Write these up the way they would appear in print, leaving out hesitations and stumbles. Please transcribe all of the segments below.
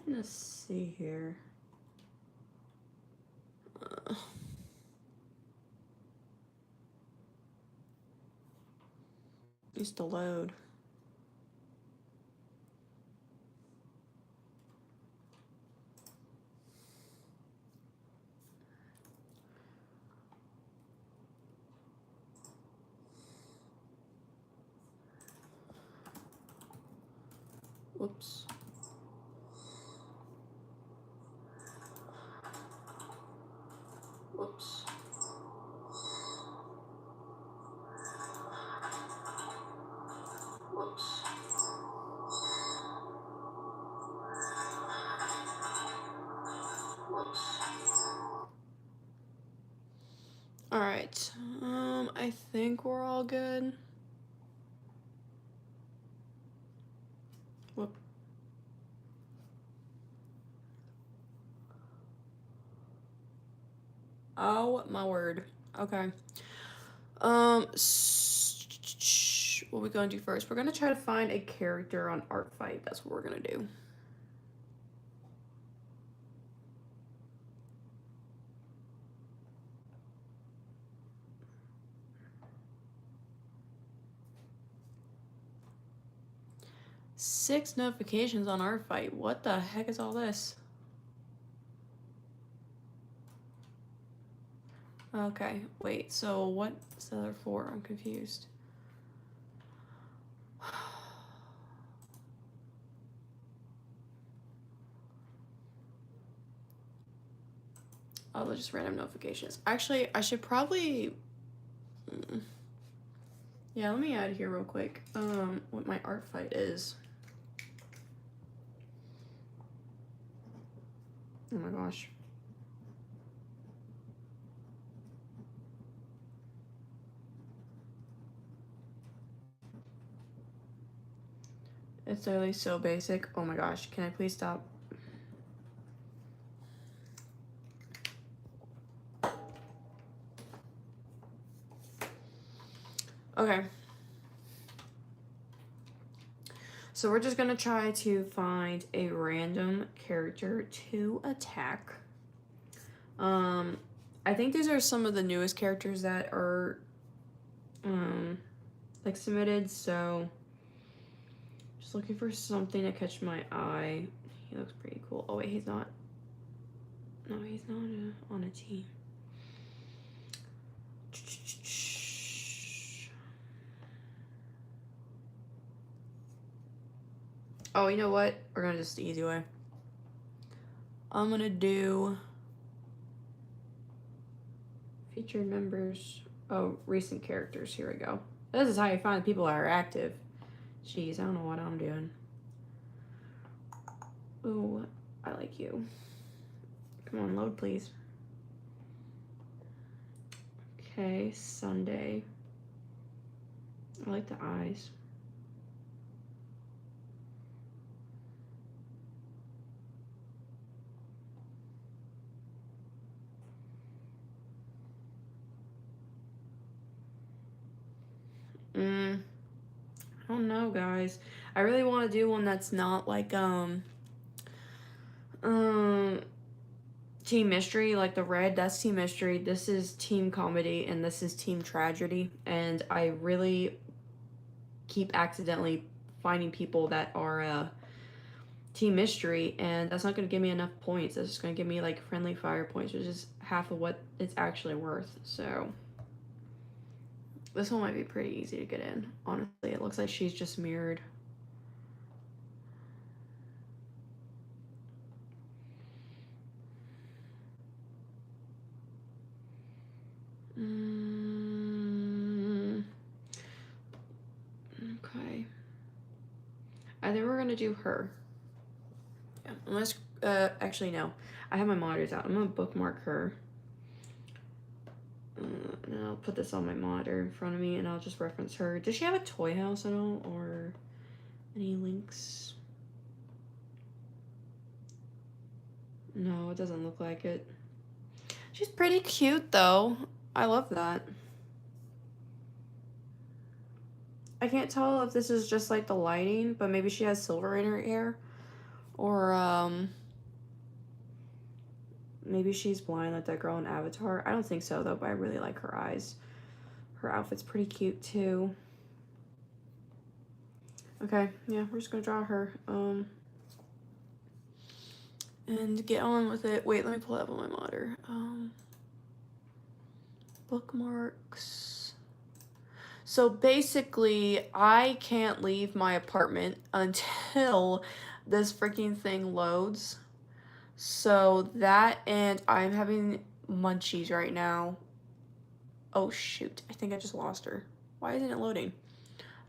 Let's see here. Used to load. Whoops. Whoops. Whoops. Whoops. All right. I think we're all good. Whoop. Oh my word. Okay. What are we gonna do first? We're gonna try to find a character on Artfight. That's what we're gonna do. Six notifications on Artfight. What the heck is all this? Okay, wait, so what's the other four? I'm confused. Oh, they're just random notifications. Actually, I should probably... Yeah, let me add here real quick what my Artfight is. Oh my gosh. It's literally so basic. Oh my gosh, can I please stop? Okay. So we're just gonna try to find a random character to attack. I think these are some of the newest characters that are like submitted, so just looking for something to catch my eye. He looks pretty cool. Oh wait, he's not. No, he's not on a team. Oh, you know what? We're gonna just the easy way. I'm gonna do featured members. Oh, recent characters. Here we go. This is how you find people that are active. Jeez, I don't know what I'm doing. Ooh, I like you. Come on, load, please. Okay, Sunday. I like the eyes. I don't know, guys. I really want to do one that's not like Team Mystery, like the red, that's Team Mystery. This is Team Comedy, and this is Team Tragedy. And I really keep accidentally finding people that are Team Mystery, and that's not going to give me enough points. That's just going to give me like friendly fire points, which is half of what it's actually worth. So this one might be pretty easy to get in. Honestly, it looks like she's just mirrored. Okay. I think we're gonna do her. Yeah, unless, actually no. I have my monitors out. I'm gonna bookmark her. And I'll put this on my monitor in front of me and I'll just reference her. Does she have a toy house at all or any links? No, it doesn't look like it. She's pretty cute though. I love that. I can't tell if this is just like the lighting, but maybe she has silver in her hair. Or, maybe she's blind like that girl in Avatar. I don't think so, though, but I really like her eyes. Her outfit's pretty cute, too. Okay, yeah, we're just gonna draw her. And get on with it. Wait, let me pull that up on my monitor. Bookmarks. So basically, I can't leave my apartment until this freaking thing loads. So that, and I'm having munchies right now. Oh shoot, I think I just lost her. Why isn't it loading?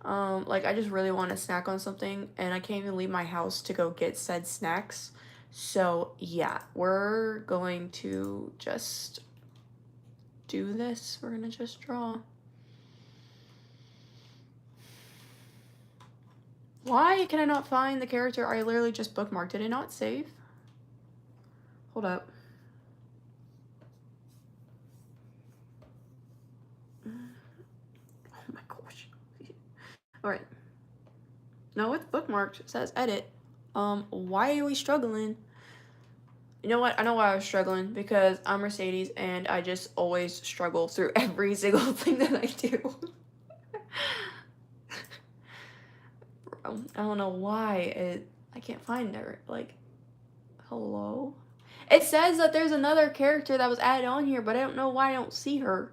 Like I just really want to snack on something and I can't even leave my house to go get said snacks. So yeah, we're going to just do this. We're gonna just draw. Why can I not find the character I literally just bookmarked? Did it not save? Hold up. Oh my gosh. Alright. No, it's bookmarked. It says edit. Why are we struggling? You know what? I know why I was struggling. Because I'm Mercedes and I just always struggle through every single thing that I do. Bro, I don't know why I can't find her. Like, hello? It says that there's another character that was added on here, but I don't know why I don't see her.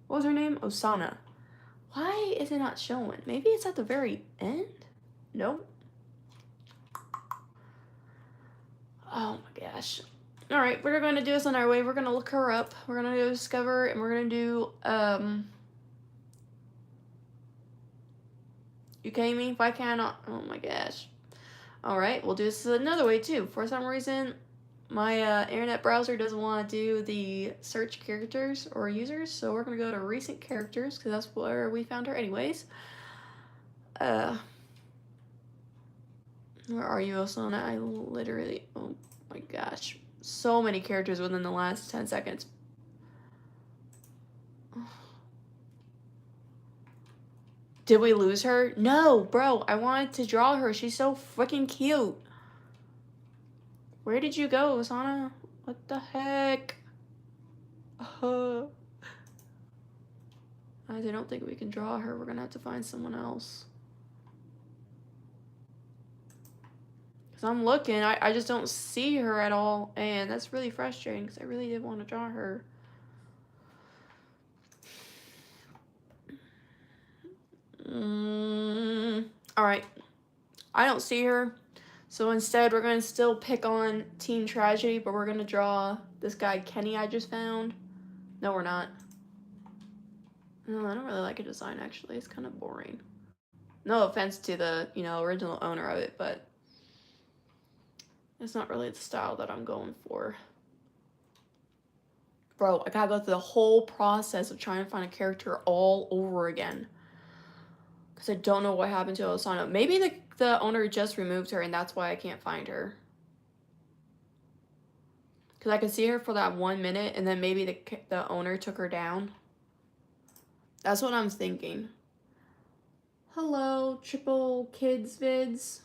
What was her name? Osana. Why is it not showing? Maybe it's at the very end? Nope. Oh my gosh. Alright, we're gonna do this on our way. We're gonna look her up. We're gonna go discover and we're gonna do, you kidding me? Why can't I not? Oh my gosh. Alright, we'll do this another way too. For some reason, my internet browser doesn't want to do the search characters or users, so we're gonna go to recent characters because that's where we found her anyways. Where are you, Osana? I literally, oh my gosh, so many characters within the last 10 seconds. Did we lose her? No, bro, I wanted to draw her. She's so freaking cute. Where did you go, Osana? What the heck? I don't think we can draw her. We're gonna have to find someone else. Because I'm looking, I just don't see her at all. And that's really frustrating because I really did want to draw her. Alright. I don't see her. So instead, we're going to still pick on Teen Tragedy, but we're going to draw this guy Kenny I just found. No, we're not. No, I don't really like a design, actually. It's kind of boring. No offense to the, original owner of it, but it's not really the style that I'm going for. Bro, I gotta go through the whole process of trying to find a character all over again. Because I don't know what happened to Osana. Maybe the owner just removed her and that's why I can't find her. Because I could see her for that 1 minute and then maybe the owner took her down. That's what I'm thinking. Hello, Triple Kids Vids.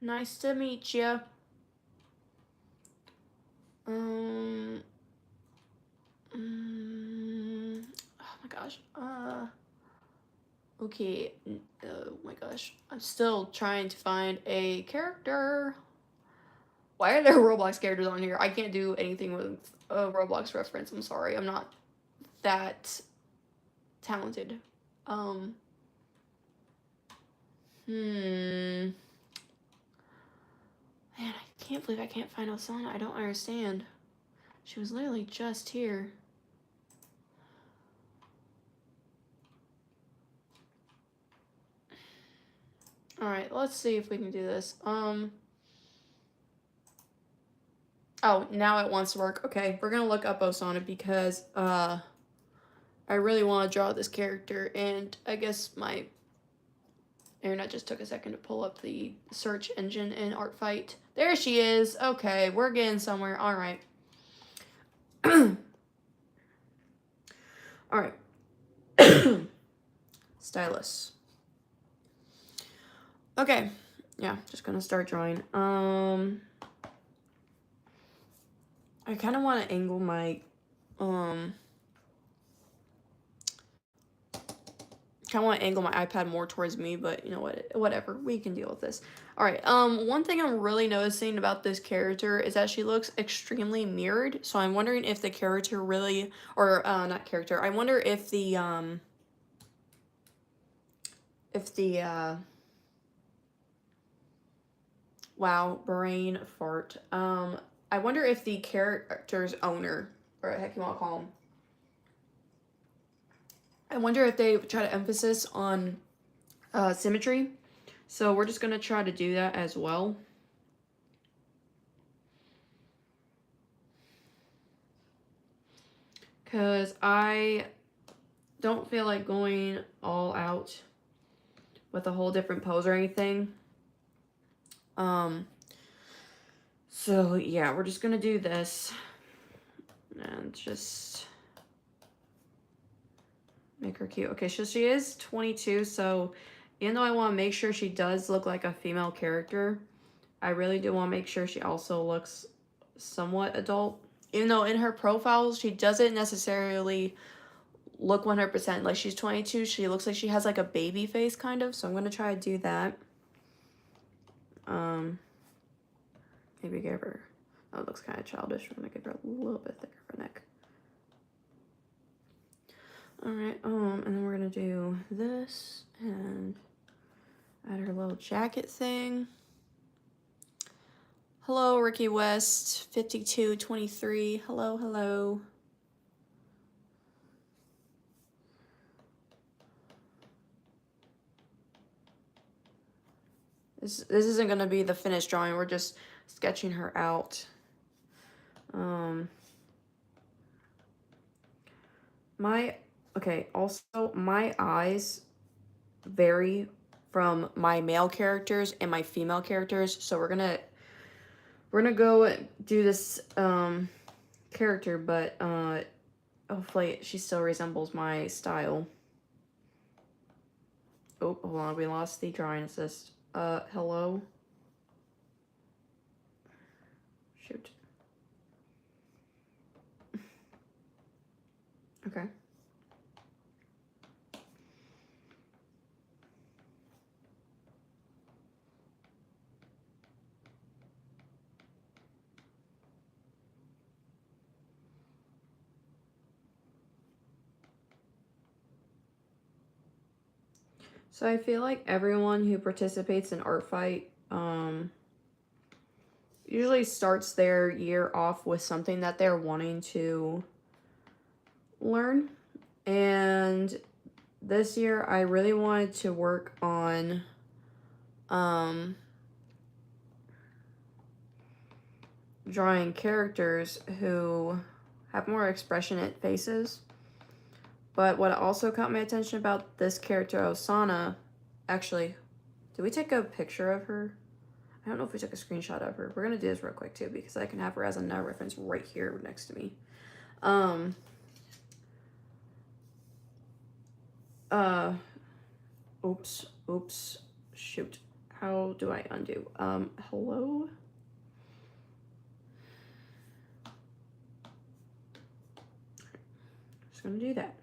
Nice to meet you. Oh my gosh. Okay. Oh my gosh. I'm still trying to find a character. Why are there Roblox characters on here? I can't do anything with a Roblox reference. I'm sorry. I'm not that talented. Man, I can't believe I can't find Osana. I don't understand. She was literally just here. Alright, let's see if we can do this. Oh, now it wants to work. Okay, we're gonna look up Osana because, I really want to draw this character, and I guess my internet just took a second to pull up the search engine in Artfight. There she is. Okay, we're getting somewhere. Alright. Alright. Stylus. Okay, yeah, just gonna start drawing. I kind of want to angle my, kind of want to angle my iPad more towards me, but you know what, whatever, we can deal with this. All right, one thing I'm really noticing about this character is that she looks extremely mirrored, so I'm wondering if the character really, or, not character, I wonder if the, wow, brain fart, I wonder if the character's owner, or what the heck you want to call him, I wonder if they try to emphasis on symmetry. So we're just going to try to do that as well. Because I don't feel like going all out with a whole different pose or anything. So yeah, we're just going to do this. And just make her cute. Okay, so she is 22, so even though I want to make sure she does look like a female character, I really do want to make sure she also looks somewhat adult. Even though in her profile, she doesn't necessarily look 100%. Like, she's 22, she looks like she has like a baby face kind of, so I'm going to try to do that. Maybe give her, oh, it looks kind of childish. I'm going to give her a little bit thicker of a neck. Alright, and then we're gonna do this and add her little jacket thing. Hello, Ricky West, 5223. Hello, hello. This isn't gonna be the finished drawing, we're just sketching her out. Okay, also my eyes vary from my male characters and my female characters, so we're gonna go do this character, but hopefully she still resembles my style. Oh, hold on, we lost the drawing assist. Hello? Shoot. Okay. So I feel like everyone who participates in Artfight usually starts their year off with something that they're wanting to learn. And this year I really wanted to work on drawing characters who have more expressionate faces. But what also caught my attention about this character, Osana, actually, did we take a picture of her? I don't know if we took a screenshot of her. We're going to do this real quick, too, because I can have her as a note reference right here next to me. Oops, shoot. How do I undo? Hello? Just going to do that.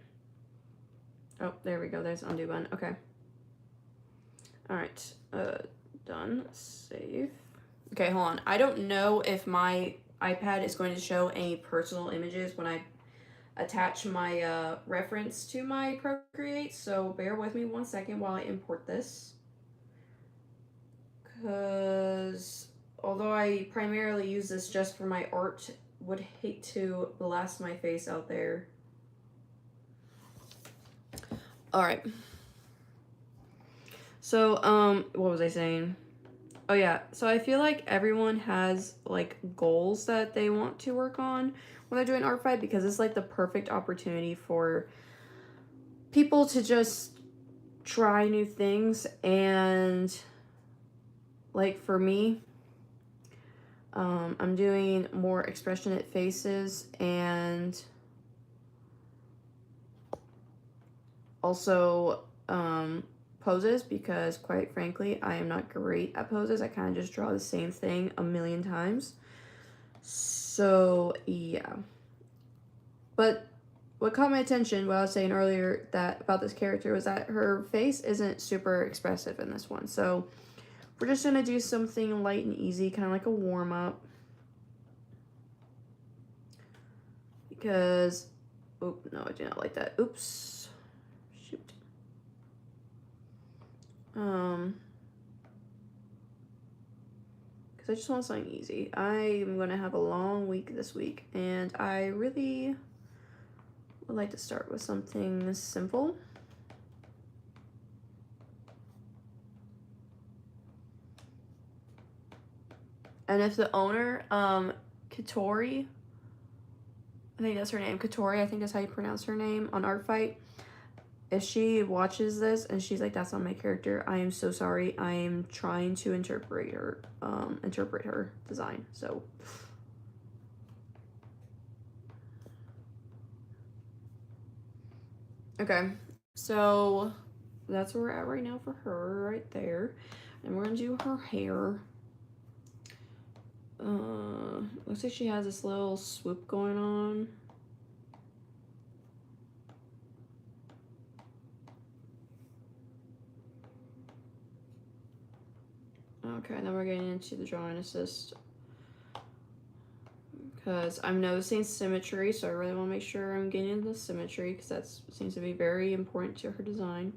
Oh, there we go. There's undo button. Okay. All right. Done. Save. Okay, hold on. I don't know if my iPad is going to show any personal images when I attach my reference to my Procreate, so bear with me 1 second while I import this. Because although I primarily use this just for my art, would hate to blast my face out there. Alright. So, what was I saying? Oh yeah, so I feel like everyone has like goals that they want to work on when they're doing Artfight, because it's like the perfect opportunity for people to just try new things. And like for me, I'm doing more expressionate faces, and also poses because, quite frankly, I am not great at poses. I kind of just draw the same thing a million times. So, yeah. But what caught my attention, what I was saying earlier that about this character, was that her face isn't super expressive in this one. So, we're just going to do something light and easy, kind of like a warm-up. Because, oh, no, I do not like that. Oops. Shoot. Because I just want something easy. I am going to have a long week this week, and I really would like to start with something simple. And if the owner, Katori, I think that's her name, Katori, I think that's how you pronounce her name on Artfight. If she watches this and she's like, that's not my character, I am so sorry. I am trying to interpret her design. So okay, so that's where we're at right now for her right there. And we're gonna do her hair. Looks like she has this little swoop going on. Okay, then we're getting into the drawing assist. Because I'm noticing symmetry, so I really want to make sure I'm getting into the symmetry, because that seems to be very important to her design.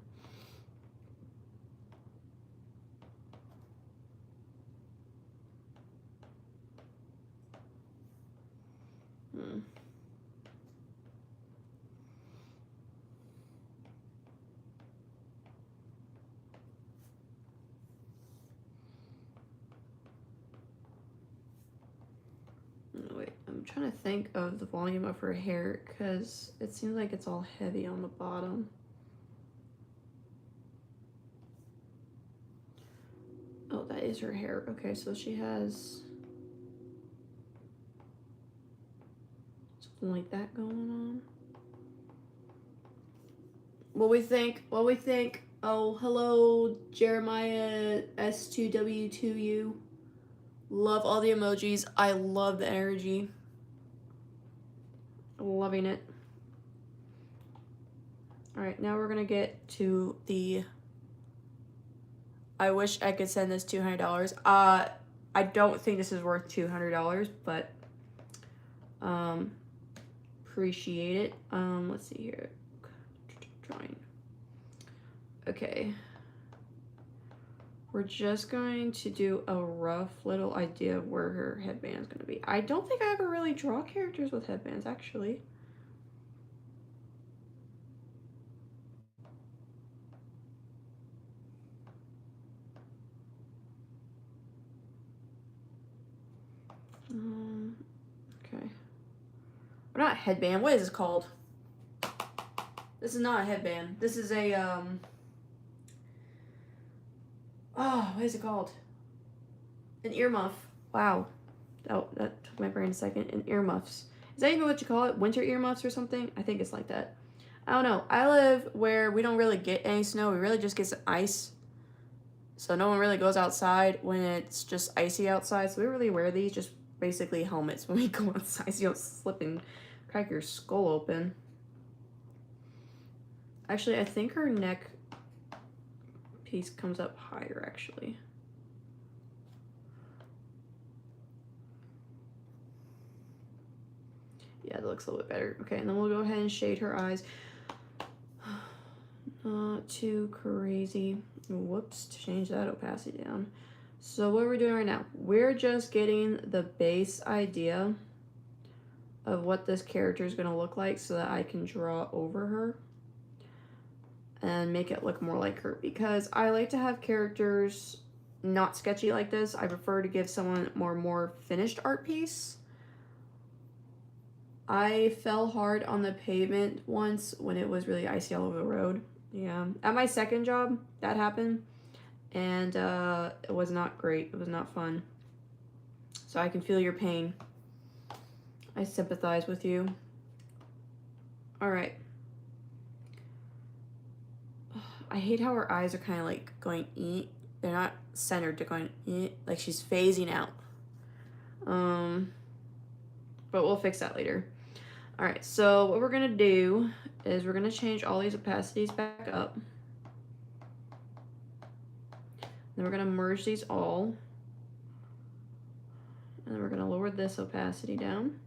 Wait, I'm trying to think of the volume of her hair, because it seems like it's all heavy on the bottom. Oh, that is her hair. Okay, so she has something like that going on. What we think? Oh, hello, Jeremiah S2W2U. Love all the emojis. I love the energy. Loving it. Alright, now we're gonna get to the... I wish I could send this $200. I don't think this is worth $200, but appreciate it. Let's see here. Drawing. Okay. We're just going to do a rough little idea of where her headband is going to be. I don't think I ever really draw characters with headbands, actually. Okay. Or not headband. What is this called? This is not a headband. This is a, oh, what is it called? An earmuff. Wow. Oh, that took my brain a second. An earmuffs. Is that even what you call it? Winter earmuffs or something? I think it's like that. I don't know. I live where we don't really get any snow. We really just get some ice. So no one really goes outside when it's just icy outside. So we really wear these, just basically helmets when we go outside, so you don't slip and crack your skull open. Actually, I think her neck piece comes up higher, actually. Yeah, that looks a little bit better. Okay, and then we'll go ahead and shade her eyes. Not too crazy. Whoops, to change that opacity down. So what we're doing right now, we're just getting the base idea of what this character is going to look like so that I can draw over her and make it look more like her, because I like to have characters not sketchy like this. I prefer to give someone more finished art piece. I fell hard on the pavement once when it was really icy all over the road. Yeah, at my second job that happened, and it was not great. It was not fun. So I can feel your pain. I sympathize with you. All right. I hate how her eyes are kind of like going eat. They're not centered, they're going eat, like she's phasing out. But we'll fix that later. All right, so what we're gonna do is we're gonna change all these opacities back up. Then we're gonna merge these all. And then we're gonna lower this opacity down.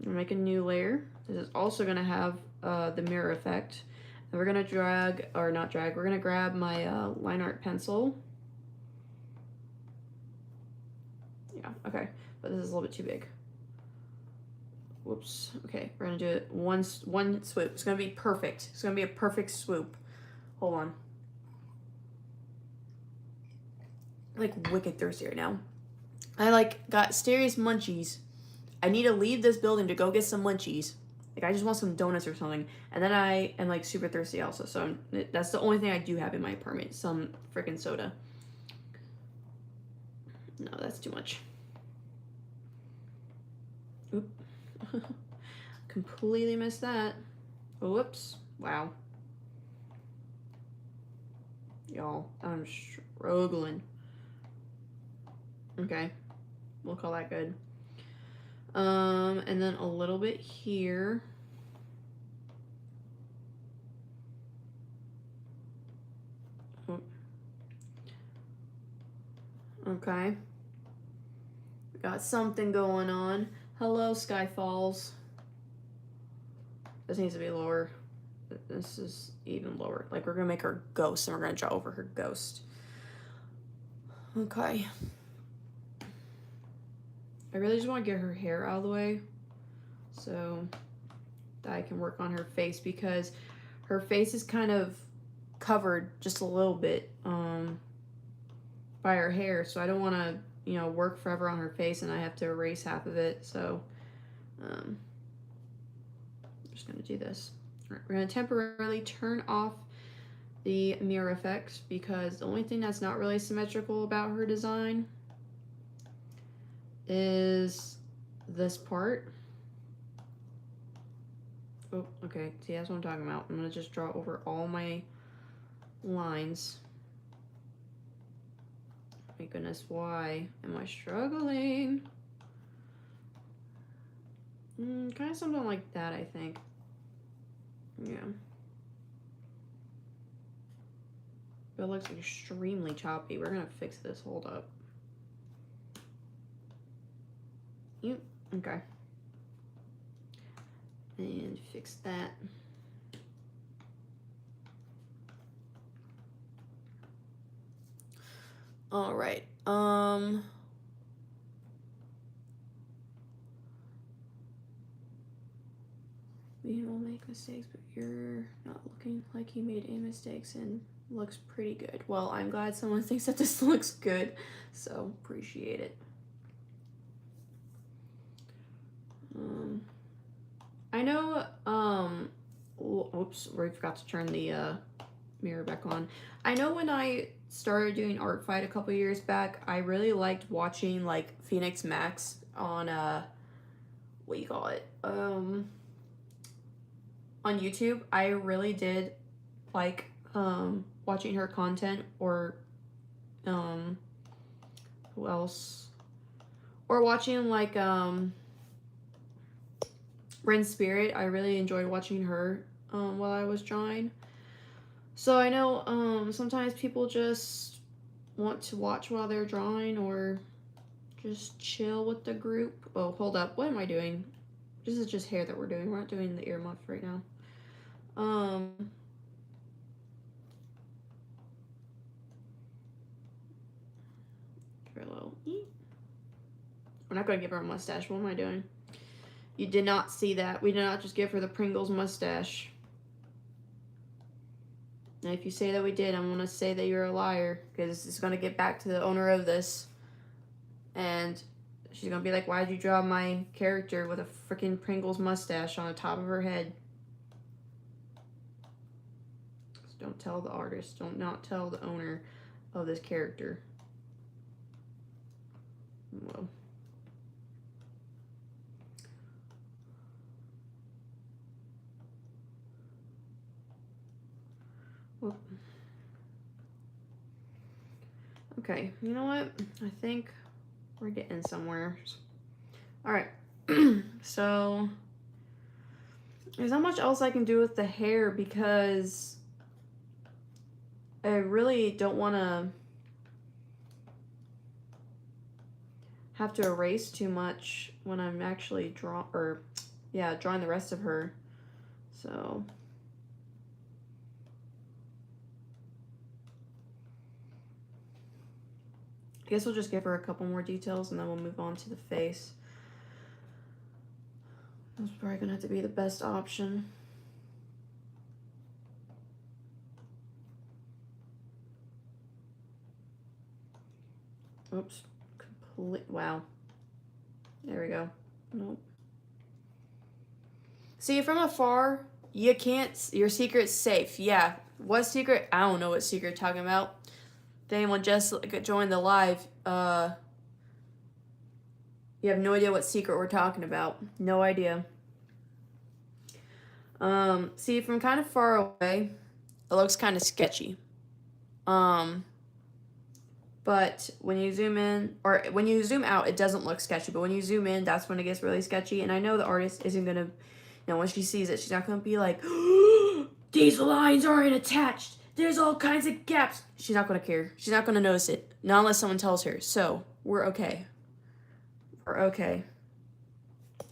We'll make a new layer. This is also gonna have the mirror effect. And we're gonna drag, or not drag, we're gonna grab my line art pencil. Yeah, okay, but this is a little bit too big. Whoops, okay, we're gonna do it one swoop. It's gonna be perfect. It's gonna be a perfect swoop. Hold on. I'm like wicked thirsty right now. I like got serious munchies. I need to leave this building to go get some munchies. Like I just want some donuts or something. And then I am like super thirsty also. So that's the only thing I do have in my apartment. Some freaking soda. No, that's too much. Oop. Completely missed that. Whoops. Wow. Y'all, I'm struggling. Okay. We'll call that good. And then a little bit here. Oh. Okay. We got something going on. Hello, Sky Falls. This needs to be lower. This is even lower. Like we're gonna make her ghost and we're gonna draw over her ghost. Okay. I really just want to get her hair out of the way so that I can work on her face because her face is kind of covered just a little bit by her hair, so I don't want to, you know, work forever on her face and I have to erase half of it. So I'm just gonna do this. All right, we're gonna temporarily turn off the mirror effects because the only thing that's not really symmetrical about her design is this part. Oh, okay. See, that's what I'm talking about. I'm gonna just draw over all my lines. My goodness, why am I struggling? Kind of something like that, I think. Yeah. But it looks extremely choppy. We're gonna fix this. Hold up. Yep. Okay. And fix that. All right. We will make mistakes, but you're not looking like you made any mistakes and looks pretty good. Well, I'm glad someone thinks that this looks good, so appreciate it. I know, whoops, we forgot to turn the mirror back on. I know when I started doing Artfight a couple years back, I really liked watching like Phoenix Max on what do you call it? On YouTube. I really did like watching her content, or who else? Or watching like Ren Spirit. I really enjoyed watching her while I was drawing. So I know sometimes people just want to watch while they're drawing or just chill with the group. Oh, hold up. What am I doing? This is just hair that we're doing. We're not doing the earmuff right now. Give her a little eat. We're not going to give her a mustache. What am I doing? You did not see that. We did not just give her the Pringles mustache. And if you say that we did, I'm going to say that you're a liar, because it's going to get back to the owner of this. And she's going to be like, why'd you draw my character with a freaking Pringles mustache on the top of her head? Just don't tell the artist. Don't not tell the owner of this character. Whoa. Whoop. Okay, you know what? I think we're getting somewhere. All right. So there's not much else I can do with the hair because I really don't want to have to erase too much when I'm actually drawing the rest of her. So I guess we'll just give her a couple more details and then we'll move on to the face. That's probably gonna have to be the best option. Oops. Wow. There we go. Nope. See, from afar, you can't, your secret's safe. Yeah. What secret? I don't know what secret you're talking about. If anyone just joined the live, you have no idea what secret we're talking about. No idea. See, from kind of far away, it looks kind of sketchy. But when you zoom in, or when you zoom out, it doesn't look sketchy. But when you zoom in, that's when it gets really sketchy. And I know the artist isn't gonna, when she sees it, she's not gonna be like, these lines aren't attached. There's all kinds of gaps. She's not gonna care. She's not gonna notice it. Not unless someone tells her. So, we're okay. We're okay.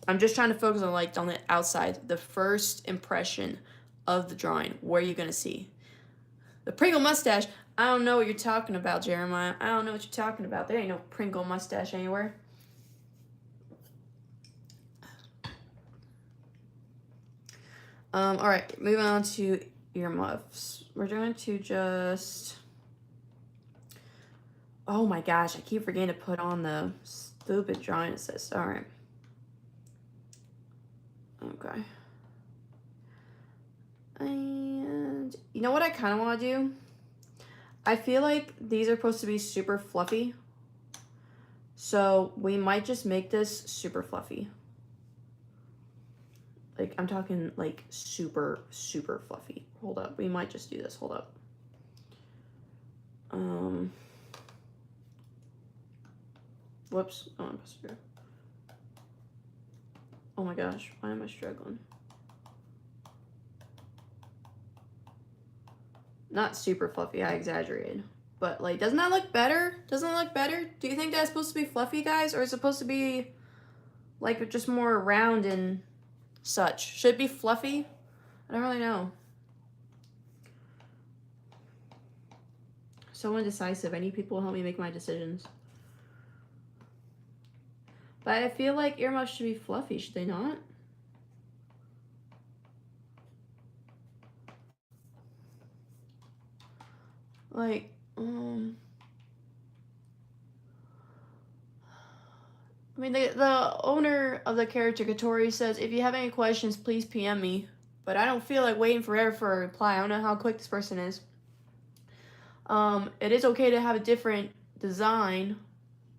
I'm just trying to focus on the outside. The first impression of the drawing. Where are you gonna see? The Pringle mustache. I don't know what you're talking about, Jeremiah. I don't know what you're talking about. There ain't no Pringle mustache anywhere. Alright, moving on to earmuffs. We're going to just... Oh my gosh, I keep forgetting to put on the stupid drawing assist. Alright. Okay. And you know what I kind of want to do? I feel like these are supposed to be super fluffy. So we might just make this super fluffy. Like, I'm talking like super, super fluffy. Hold up. We might just do this. Hold up. Whoops. Oh, I'm supposed to. Oh my gosh. Why am I struggling? Not super fluffy, I exaggerated. But, like, doesn't that look better? Doesn't it look better? Do you think that's supposed to be fluffy, guys? Or is it supposed to be, like, just more round and such? Should it be fluffy? I don't really know. So indecisive. I need people to help me make my decisions. But I feel like earmuffs should be fluffy, should they not? Like, I mean, the owner of the character, Katori, says, if you have any questions, please PM me. But I don't feel like waiting forever for a reply. I don't know how quick this person is. It is okay to have a different design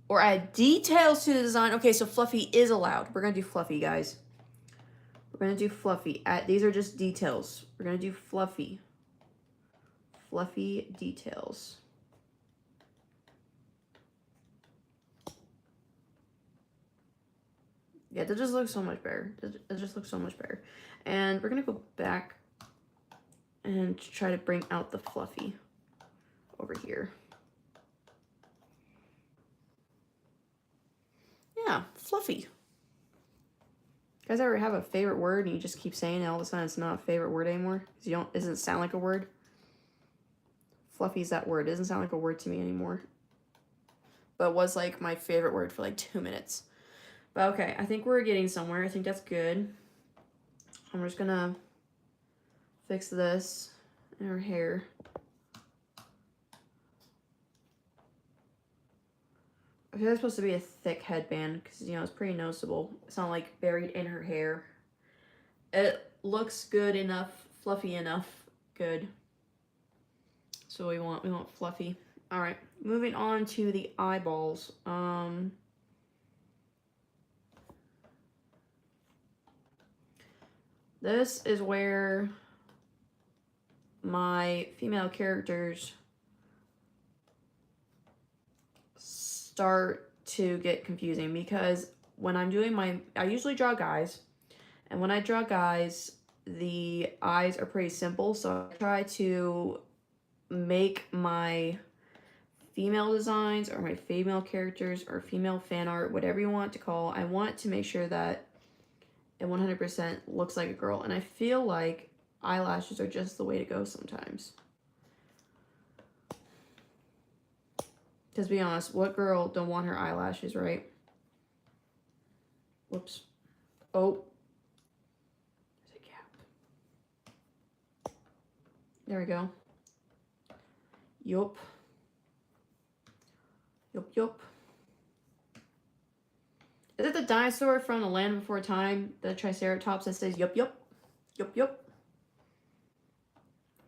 or add details to the design. Okay, so fluffy is allowed. We're going to do fluffy, guys. We're going to do fluffy. These are just details. We're going to do fluffy. Fluffy details. Yeah, that just looks so much better. It just looks so much better. And we're going to go back and try to bring out the fluffy over here. Yeah, fluffy. You guys ever have a favorite word and you just keep saying it, all of a sudden it's not a favorite word anymore? Because it doesn't sound like a word? Fluffy is that word. It doesn't sound like a word to me anymore. But it was like my favorite word for like 2 minutes. But okay, I think we're getting somewhere. I think that's good. I'm just gonna fix this in her hair. I feel like it's supposed to be a thick headband because, it's pretty noticeable. It's not like buried in her hair. It looks good enough, fluffy enough. Good. So we want fluffy. All right, moving on to the eyeballs. This is where my female characters start to get confusing, because when I'm doing I usually draw guys, and when I draw guys, the eyes are pretty simple, so I try to make my female designs or my female characters or female fan art, whatever you want to call, I want to make sure that it 100% looks like a girl. And I feel like eyelashes are just the way to go sometimes. Because be honest, what girl don't want her eyelashes, right? Whoops. Oh. There's a gap. There we go. Yup. Yup, yup. Is it the dinosaur from the Land Before Time, the Triceratops that says yup, yup? Yup, yup.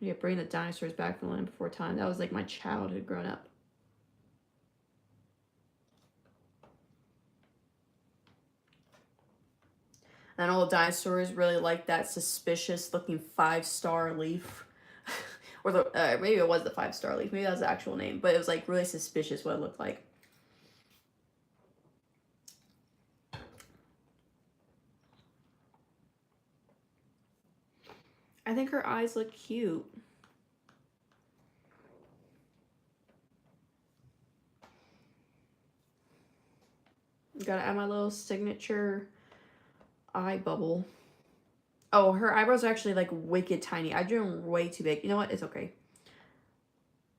Yeah, bring the dinosaurs back from the Land Before Time. That was like my childhood growing up. And all the dinosaurs really like that suspicious looking 5-star leaf. Or the maybe it was the 5-star leaf. Maybe that was the actual name. But it was like really suspicious what it looked like. I think her eyes look cute. Gotta add my little signature eye bubble. Oh, her eyebrows are actually like wicked tiny. I drew them way too big. You know what? It's okay.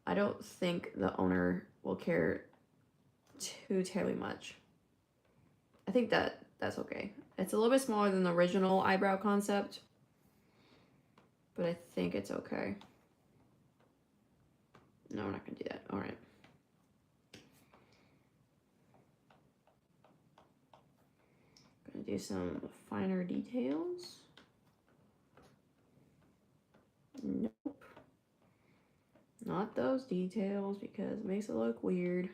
I don't think the owner will care too terribly much. I think that's okay. It's a little bit smaller than the original eyebrow concept, but I think it's okay. No, we're not gonna do that. All right. Gonna do some finer details. Nope. Not those details, because it makes it look weird.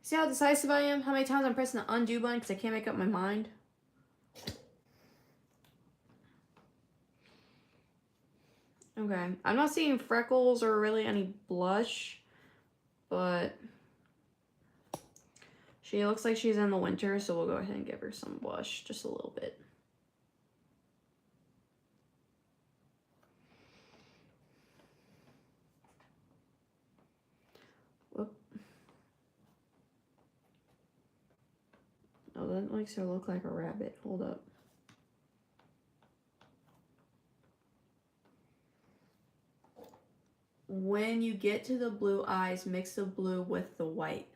See how decisive I am? How many times I'm pressing the undo button because I can't make up my mind? Okay. I'm not seeing freckles or really any blush, but she looks like she's in the winter, so we'll go ahead and give her some blush, just a little bit. Whoop. Oh, that makes her look like a rabbit. Hold up. When you get to the blue eyes, mix the blue with the white.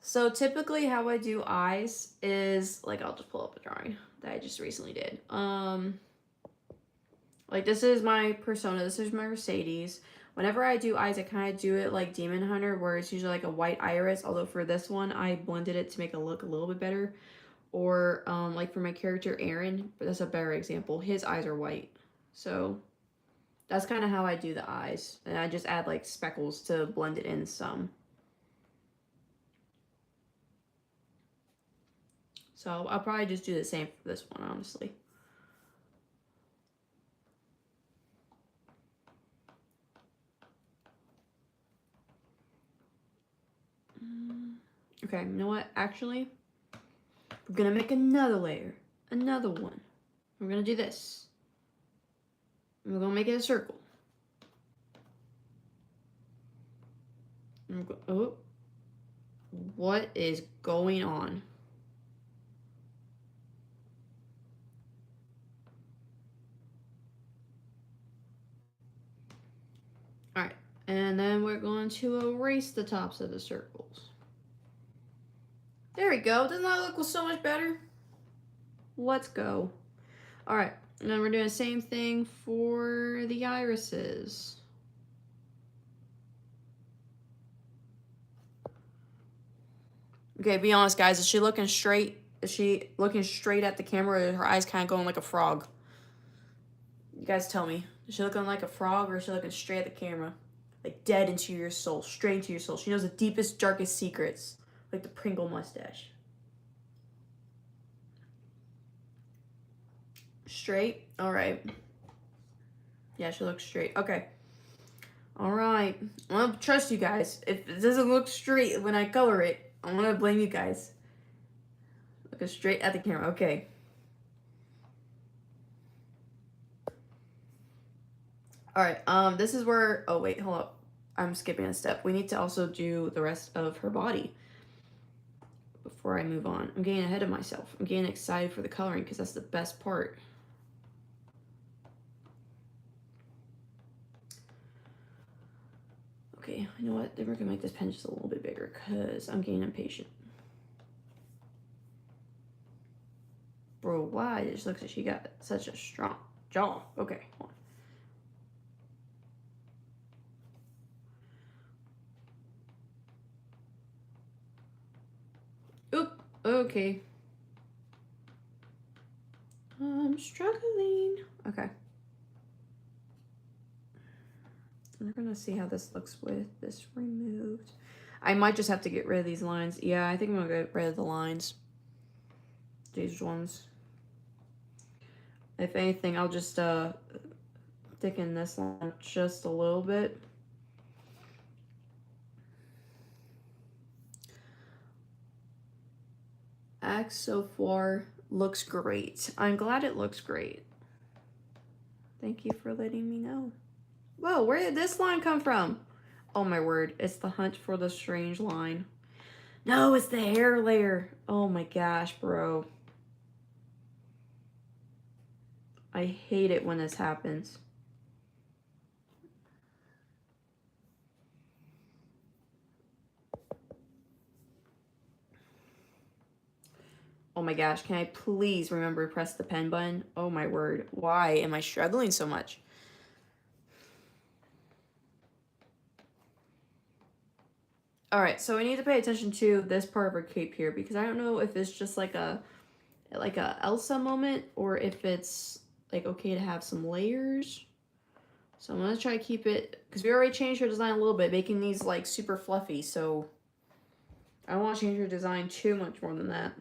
So typically how I do eyes is, like, I'll just pull up a drawing that I just recently did. Like, this is my persona, this is my Mercedes. Whenever I do eyes, I kind of do it like Demon Hunter, where it's usually like a white iris, although for this one, I blended it to make it look a little bit better. Or, like for my character Aaron, but that's a better example, his eyes are white. So that's kind of how I do the eyes. And I just add like speckles to blend it in some. So I'll probably just do the same for this one, honestly. Okay, you know what? Actually, we're gonna make another layer. Another one. We're gonna do this. And we're gonna make it a circle. Oh, what is going on? Alright, and then we're going to erase the tops of the circles. There we go. Doesn't that look so much better? Let's go. Alright, and then we're doing the same thing for the irises. Okay, be honest, guys. Is she looking straight? Is she looking straight at the camera, or her eyes kind of going like a frog? You guys tell me. Is she looking like a frog, or is she looking straight at the camera? Like dead into your soul, straight into your soul. She knows the deepest, darkest secrets. Like the Pringle mustache. Straight? Alright. Yeah, she looks straight. Okay. All right. I'm gonna trust you guys. If it doesn't look straight when I color it, I'm gonna blame you guys. Look straight at the camera. Okay. All right. This is where. Oh wait, hold up. I'm skipping a step. We need to also do the rest of her body before I move on. I'm getting ahead of myself. I'm getting excited for the coloring because that's the best part. Okay, you know what? Then we're gonna make this pen just a little bit bigger because I'm getting impatient. Bro, why? It just looks like she got such a strong jaw. Okay, hold on. Oop, okay. I'm struggling. Okay. We're gonna see how this looks with this removed. I might just have to get rid of these lines. Yeah, I think I'm gonna get rid of the lines. These ones. If anything, I'll just thicken this line just a little bit. Axe so far looks great. I'm glad it looks great. Thank you for letting me know. Whoa, where did this line come from? Oh my word, it's the hunt for the strange line. No, it's the hair layer. Oh my gosh, bro. I hate it when this happens. Oh my gosh, can I please remember to press the pen button? Oh my word, why am I struggling so much? Alright, so I need to pay attention to this part of her cape here because I don't know if it's just like a Elsa moment or if it's like okay to have some layers. So I'm gonna try to keep it, because we already changed her design a little bit, making these like super fluffy, so I don't want to change her design too much more than that.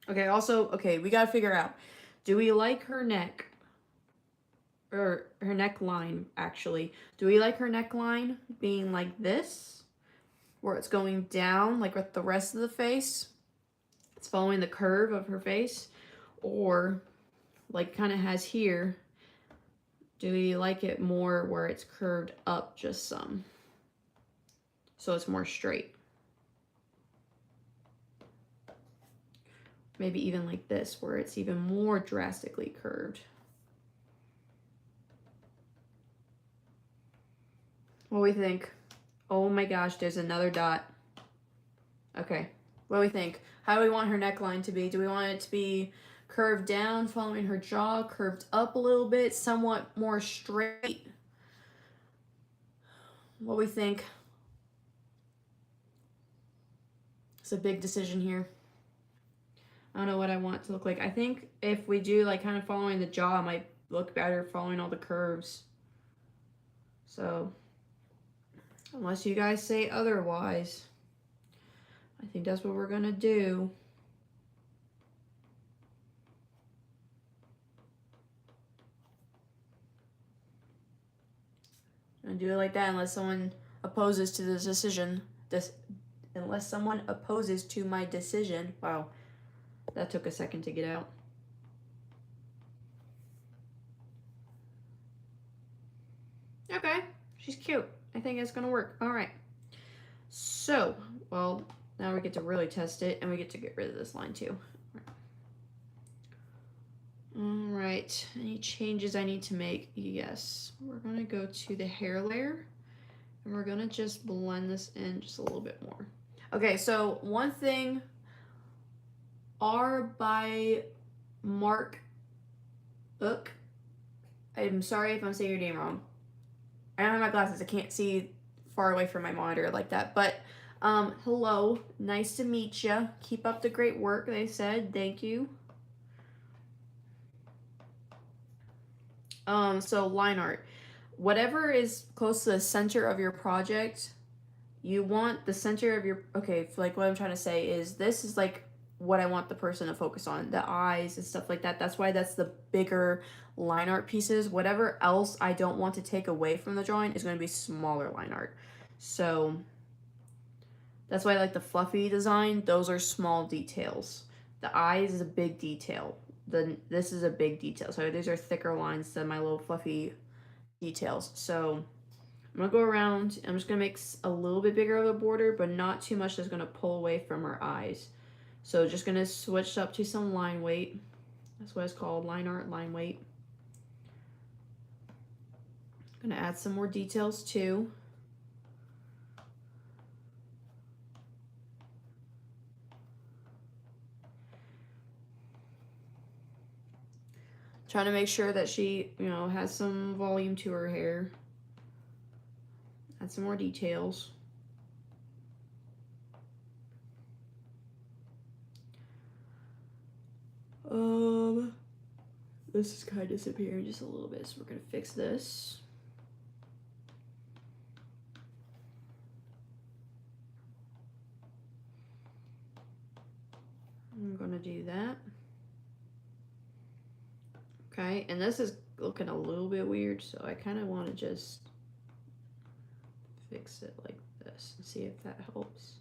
Okay, also, okay, we gotta figure out, do we like her neck, or her neckline, actually? Do we like her neckline being like this, where it's going down, like with the rest of the face? It's following the curve of her face, or like kind of has here, do we like it more where it's curved up just some, so it's more straight? Maybe even like this, where it's even more drastically curved. What do we think? Oh my gosh, there's another dot. Okay, what do we think? How do we want her neckline to be? Do we want it to be curved down, following her jaw, curved up a little bit, somewhat more straight? What do we think? It's a big decision here. I don't know what I want it to look like. I think if we do like kind of following the jaw, it might look better following all the curves. So, unless you guys say otherwise, I think that's what we're gonna do. I'm gonna do it like that unless someone opposes to this decision. Unless someone opposes to my decision. Wow, that took a second to get out. Okay, she's cute. I think it's gonna work. All right. So, well, now we get to really test it, and we get to get rid of this line too. All right. Any changes I need to make? Yes. We're gonna go to the hair layer, and we're gonna just blend this in just a little bit more. Okay, so one thing, R by Mark Ook. I'm sorry if I'm saying your name wrong. I don't have my glasses. I can't see far away from my monitor like that. But hello, nice to meet you. Keep up the great work, they said. Thank you. So line art. Whatever is close to the center of your project, you want the center of your, okay, like what I'm trying to say is this is like what I want the person to focus on, the eyes and stuff like that. That's why that's the bigger line art pieces. Whatever else I don't want to take away from the drawing is going to be smaller line art. So that's why I like the fluffy design. Those are small details. The eyes is a big detail. This is a big detail. So these are thicker lines than my little fluffy details. So I'm going to go around. I'm just going to make a little bit bigger of a border, but not too much that's going to pull away from her eyes. So just going to switch up to some line weight. That's what it's called, line art, line weight. Going to add some more details too. Trying to make sure that she, you know, has some volume to her hair. Add some more details. This is kind of disappearing just a little bit, so we're gonna fix this. I'm gonna do that. Okay, and this is looking a little bit weird, so I kind of want to just fix it like this and see if that helps.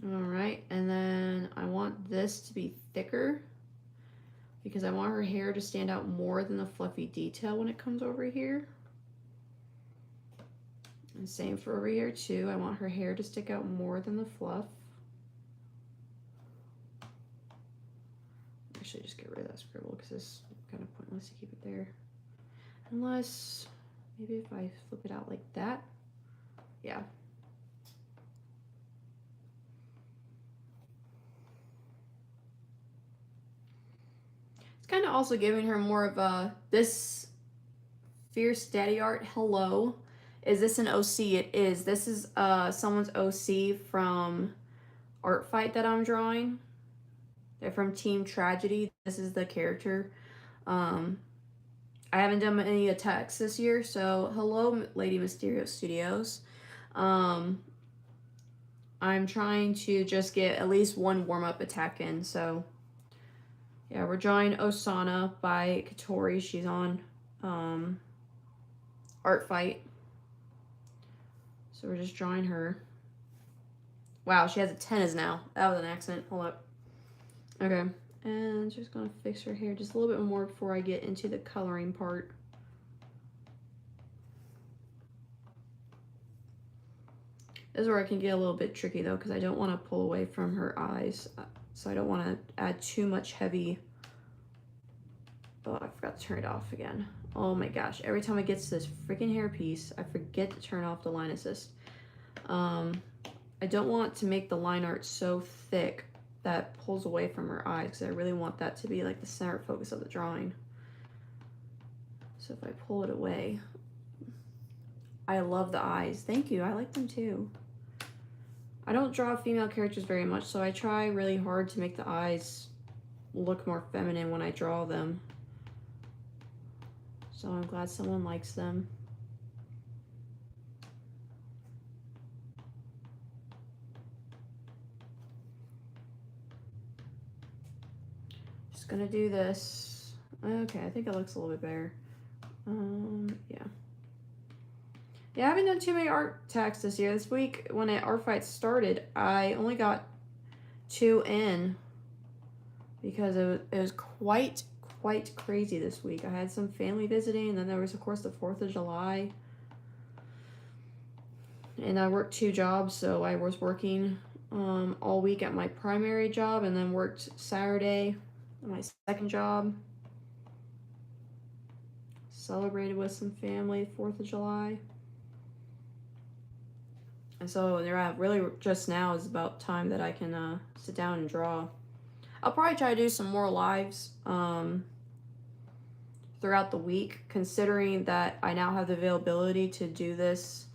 All right, and then I want this to be thicker because I want her hair to stand out more than the fluffy detail when it comes over here. And same for over here too. I want her hair to stick out more than the fluff. Actually, just get rid of that scribble because it's kind of pointless to keep it there. Unless, maybe if I flip it out like that. Yeah. It's kind of also giving her more of a, this Fierce Daddy Art, hello. Is this an OC? It is. This is someone's OC from Artfight that I'm drawing. They're from Team Tragedy. This is the character. I haven't done any attacks this year, so hello, Lady Mysterio Studios. I'm trying to just get at least one warm-up attack in, so yeah, we're drawing Osana by Katori. She's on Artfight. So we're just drawing her. Wow, she has a tennis now. That was an accident. Hold up. Okay, and just gonna fix her hair just a little bit more before I get into the coloring part. This is where I can get a little bit tricky though, because I don't want to pull away from her eyes. So I don't want to add too much heavy. Oh, I forgot to turn it off again. Oh my gosh, every time I get to this freaking hair piece, I forget to turn off the line assist. I don't want to make the line art so thick that pulls away from her eyes, because I really want that to be like the center focus of the drawing. So if I pull it away, I love the eyes. Thank you, I like them too. I don't draw female characters very much, so I try really hard to make the eyes look more feminine when I draw them. So I'm glad someone likes them. Just gonna do this. Okay, I think it looks a little bit better. Yeah. Yeah, I haven't done too many art attacks this year. This week, when Artfight started, I only got 2 in because it was quite crazy this week. I had some family visiting, and then there was, of course, the 4th of July. And I worked 2 jobs, so I was working all week at my primary job, and then worked Saturday at my second job. Celebrated with some family 4th of July. And so they're at really just now is about time that I can sit down and draw. I'll probably try to do some more lives throughout the week, considering that I now have the availability to do this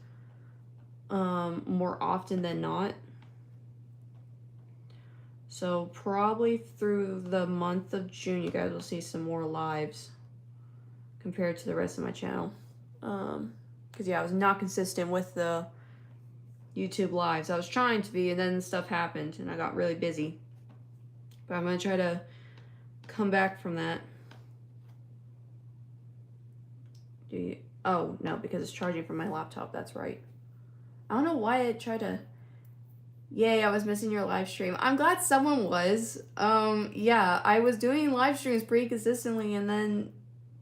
more often than not. So probably through the month of June, you guys will see some more lives compared to the rest of my channel. Because yeah, I was not consistent with the YouTube lives. I was trying to be, and then stuff happened, and I got really busy. But I'm going to try to come back from that. Oh, no, because it's charging from my laptop. That's right. I don't know why I tried to... Yay, I was missing your live stream. I'm glad someone was. Yeah, I was doing live streams pretty consistently, and then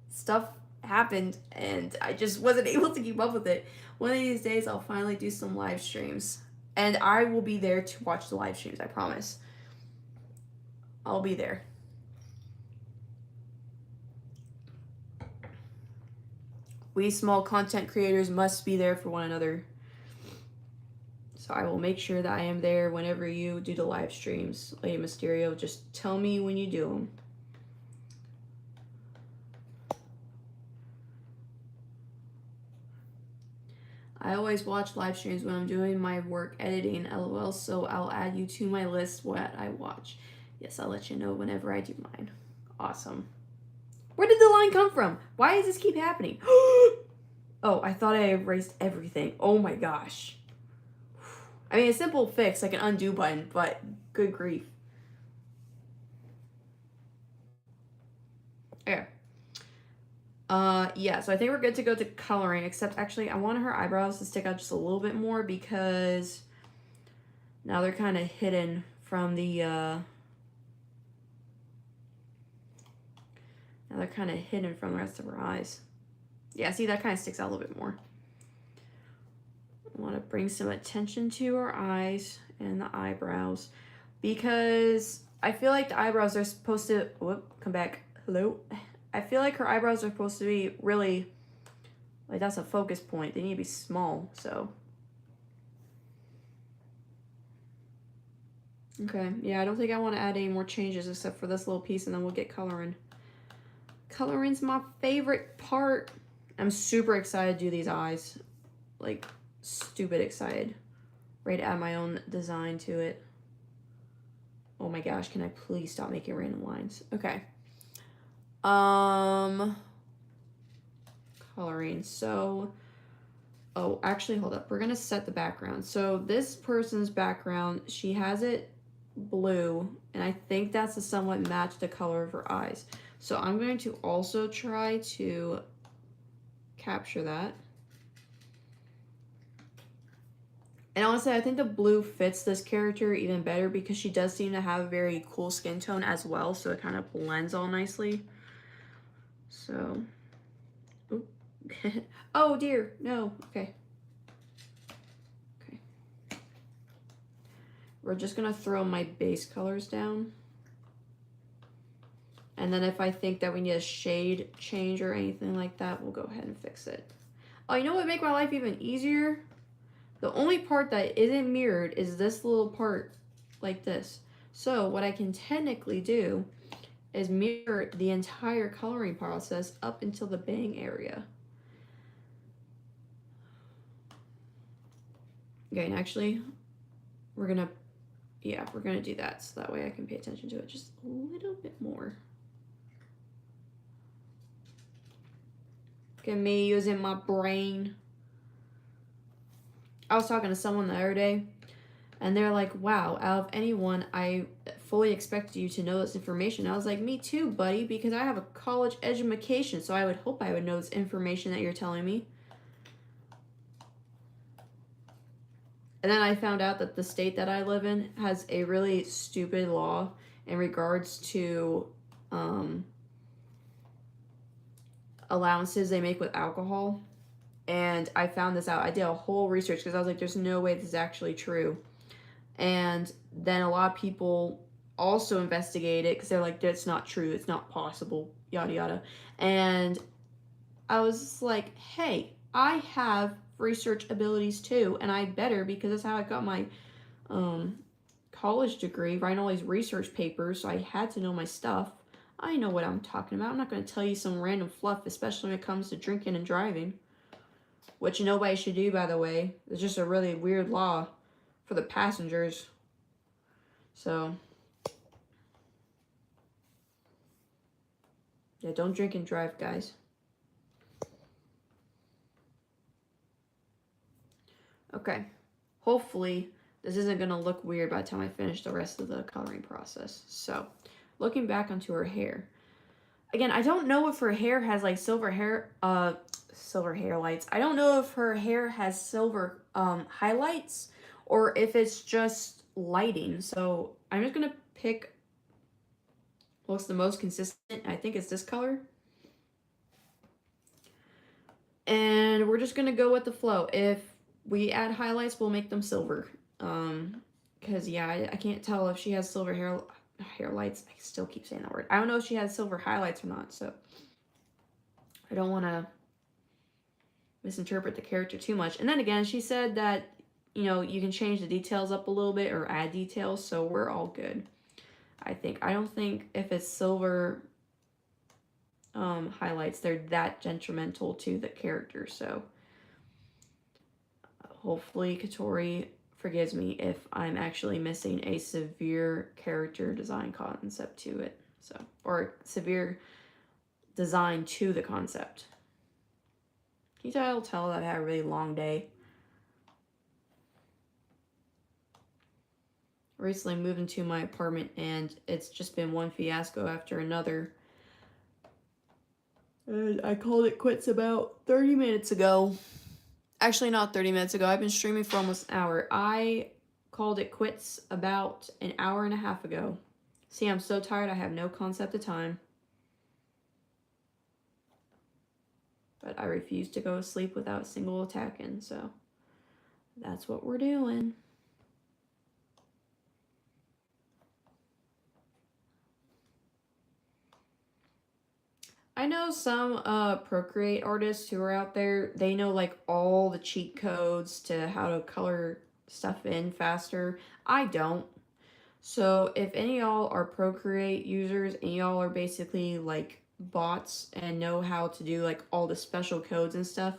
stuff happened, and I just wasn't able to keep up with it. One of these days, I'll finally do some live streams, and I will be there to watch the live streams, I promise. I'll be there. We small content creators must be there for one another. So I will make sure that I am there whenever you do the live streams. Lady Mysterio, just tell me when you do them. I always watch live streams when I'm doing my work editing, LOL, so I'll add you to my list what I watch. Yes, I'll let you know whenever I do mine. Awesome. Where did the line come from? Why does this keep happening? Oh, I thought I erased everything. Oh my gosh. I mean, a simple fix, like an undo button, but good grief. Okay. Yeah, so I think we're good to go to coloring, except actually I want her eyebrows to stick out just a little bit more because now they're kind of hidden from the, now they're kind of hidden from the rest of her eyes. Yeah, see, that kind of sticks out a little bit more. I want to bring some attention to her eyes and the eyebrows because I feel like the eyebrows are supposed to, whoop, come back, hello. I feel like her eyebrows are supposed to be really, like that's a focus point. They need to be small, so. Okay, yeah, I don't think I want to add any more changes except for this little piece and then we'll get coloring. Coloring's my favorite part. I'm super excited to do these eyes. Like, stupid excited. Ready to add my own design to it. Oh my gosh, can I please stop making random lines? Okay. Coloring. So, oh, actually, hold up. We're gonna set the background. So this person's background, she has it blue, and I think that's to somewhat match the color of her eyes. So I'm going to also try to capture that. And honestly, I think the blue fits this character even better because she does seem to have a very cool skin tone as well, so it kind of blends all nicely. So, oh dear, no, okay. Okay. We're just gonna throw my base colors down. And then if I think that we need a shade change or anything like that, we'll go ahead and fix it. Oh, you know what would make my life even easier? The only part that isn't mirrored is this little part like this. So what I can technically do is mirror the entire coloring process up until the bang area. Okay, and actually, we're gonna do that so that way I can pay attention to it just a little bit more. Look at me using my brain. I was talking to someone the other day, and they're like, wow, out of anyone, I fully expected you to know this information. I was like, me too, buddy, because I have a college education, so I would hope I would know this information that you're telling me. And then I found out that the state that I live in has a really stupid law in regards to allowances they make with alcohol. And I found this out. I did a whole research because I was like, there's no way this is actually true. And then a lot of people also investigated it because they're like, that's not true. It's not possible, yada, yada. And I was like, hey, I have research abilities too. And I better because that's how I got my college degree, writing all these research papers. So I had to know my stuff. I know what I'm talking about. I'm not going to tell you some random fluff, especially when it comes to drinking and driving. Which nobody should do, by the way. It's just a really weird law for the passengers. So, yeah, don't drink and drive, guys. Okay. hopefully this isn't going to look weird by the time I finish the rest of the coloring process. So, looking back onto her hair. Again, I don't know if her hair has like silver hairlights. I don't know if her hair has silver highlights or if it's just lighting. So, I'm just going to pick what's the most consistent. I think it's this color. And we're just going to go with the flow. If we add highlights, we'll make them silver. Because, yeah, I can't tell if she has silver hair lights. I still keep saying that word. I don't know if she has silver highlights or not, so I don't want to misinterpret the character too much. And then again, she said that, you know, you can change the details up a little bit or add details, so we're all good. I don't think if it's silver highlights, they're that detrimental to the character, so hopefully Katori forgives me if I'm actually missing a severe character design concept to it, so, or severe design to the concept. Can you tell that I had a really long day? Recently moved into my apartment and it's just been one fiasco after another. And I called it quits about 30 minutes ago. Actually, not 30 minutes ago. I've been streaming for almost an hour. I called it quits about an hour and a half ago. See, I'm so tired. I have no concept of time. But I refuse to go to sleep without a single attack in, so that's what we're doing. I know some Procreate artists who are out there, they know like all the cheat codes to how to color stuff in faster. I don't. So if any of y'all are Procreate users and y'all are basically like bots and know how to do like all the special codes and stuff,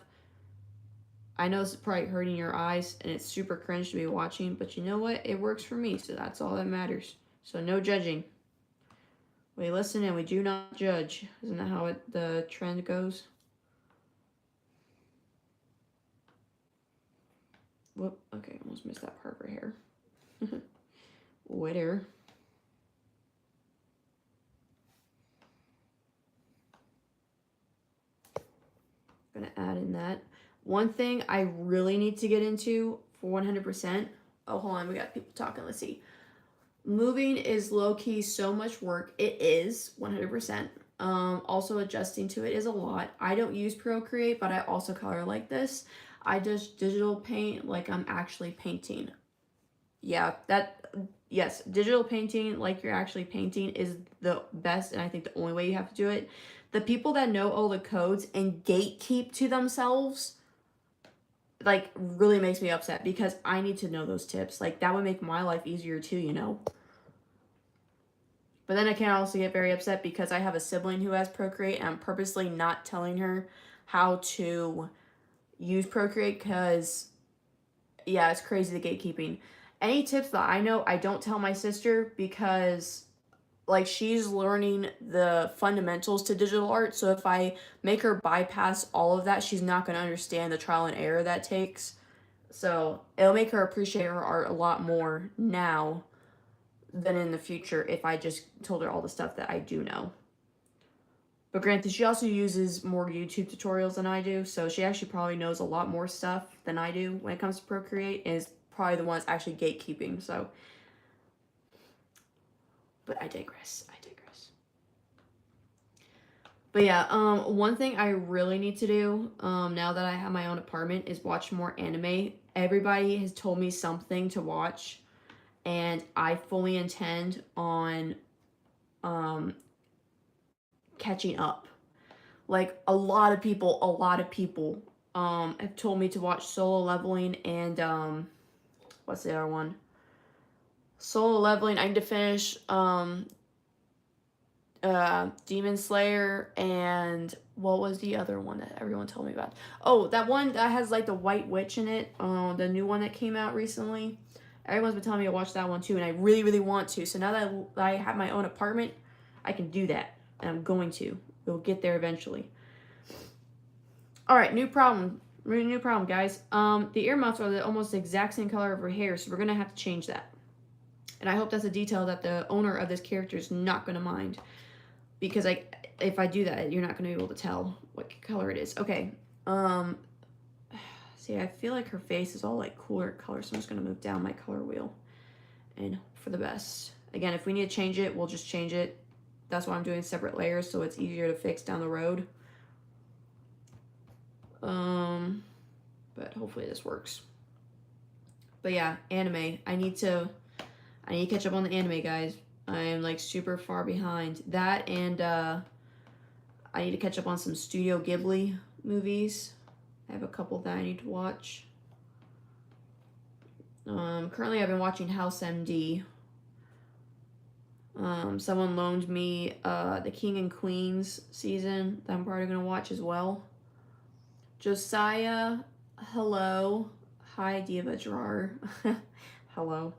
I know it's probably hurting your eyes and it's super cringe to be watching, but you know what? It works for me, so that's all that matters. So no judging. We listen and we do not judge. Isn't that how the trend goes? Whoop. Okay, almost missed that part right here. Witter. Gonna add in that. One thing I really need to get into for 100%. Oh, hold on. We got people talking. Let's see. Moving is low-key so much work. It is 100%. Also adjusting to it is a lot. I don't use Procreate, but I also color like this. I just digital paint like I'm actually painting. Yeah, yes, digital painting like you're actually painting is the best, and I think the only way you have to do it. The people that know all the codes and gatekeep to themselves, like, really makes me upset because I need to know those tips. Like, that would make my life easier too, you know? But then I can also get very upset because I have a sibling who has Procreate and I'm purposely not telling her how to use Procreate because, yeah, it's crazy the gatekeeping. Any tips that I know, I don't tell my sister because, like, she's learning the fundamentals to digital art. So if I make her bypass all of that, she's not going to understand the trial and error that takes. So it'll make her appreciate her art a lot more now than in the future if I just told her all the stuff that I do know. But granted, she also uses more YouTube tutorials than I do, so she actually probably knows a lot more stuff than I do when it comes to Procreate, and is probably the one that's actually gatekeeping, so. But I digress. But yeah, one thing I really need to do, now that I have my own apartment, is watch more anime. Everybody has told me something to watch, and I fully intend on catching up. Like, a lot of people have told me to watch Solo Leveling and what's the other one? Solo Leveling. I need to finish Demon Slayer, and what was the other one that everyone told me about? Oh, that one that has like the White Witch in it, the new one that came out recently. Everyone's been telling me to watch that one too, and I really, really want to. So now that I have my own apartment, I can do that, and I'm going to. We'll get there eventually. All right, new problem. New problem, guys. The earmuffs are the almost exact same color of her hair, so we're gonna have to change that. And I hope that's a detail that the owner of this character is not gonna mind, because if I do that, you're not gonna be able to tell what color it is. Okay. See, I feel like her face is all like cooler color, so I'm just gonna move down my color wheel and hope for the best. Again, if we need to change it, we'll just change it. That's why I'm doing separate layers, so it's easier to fix down the road. But hopefully this works. But yeah, anime. I need to catch up on the anime, guys. I am like super far behind. That and I need to catch up on some Studio Ghibli movies. I have a couple that I need to watch. Currently I've been watching House MD. Someone loaned me the King and Queens season that I'm probably gonna watch as well. Josiah, hello. Hi, Diva Drawer. Hello.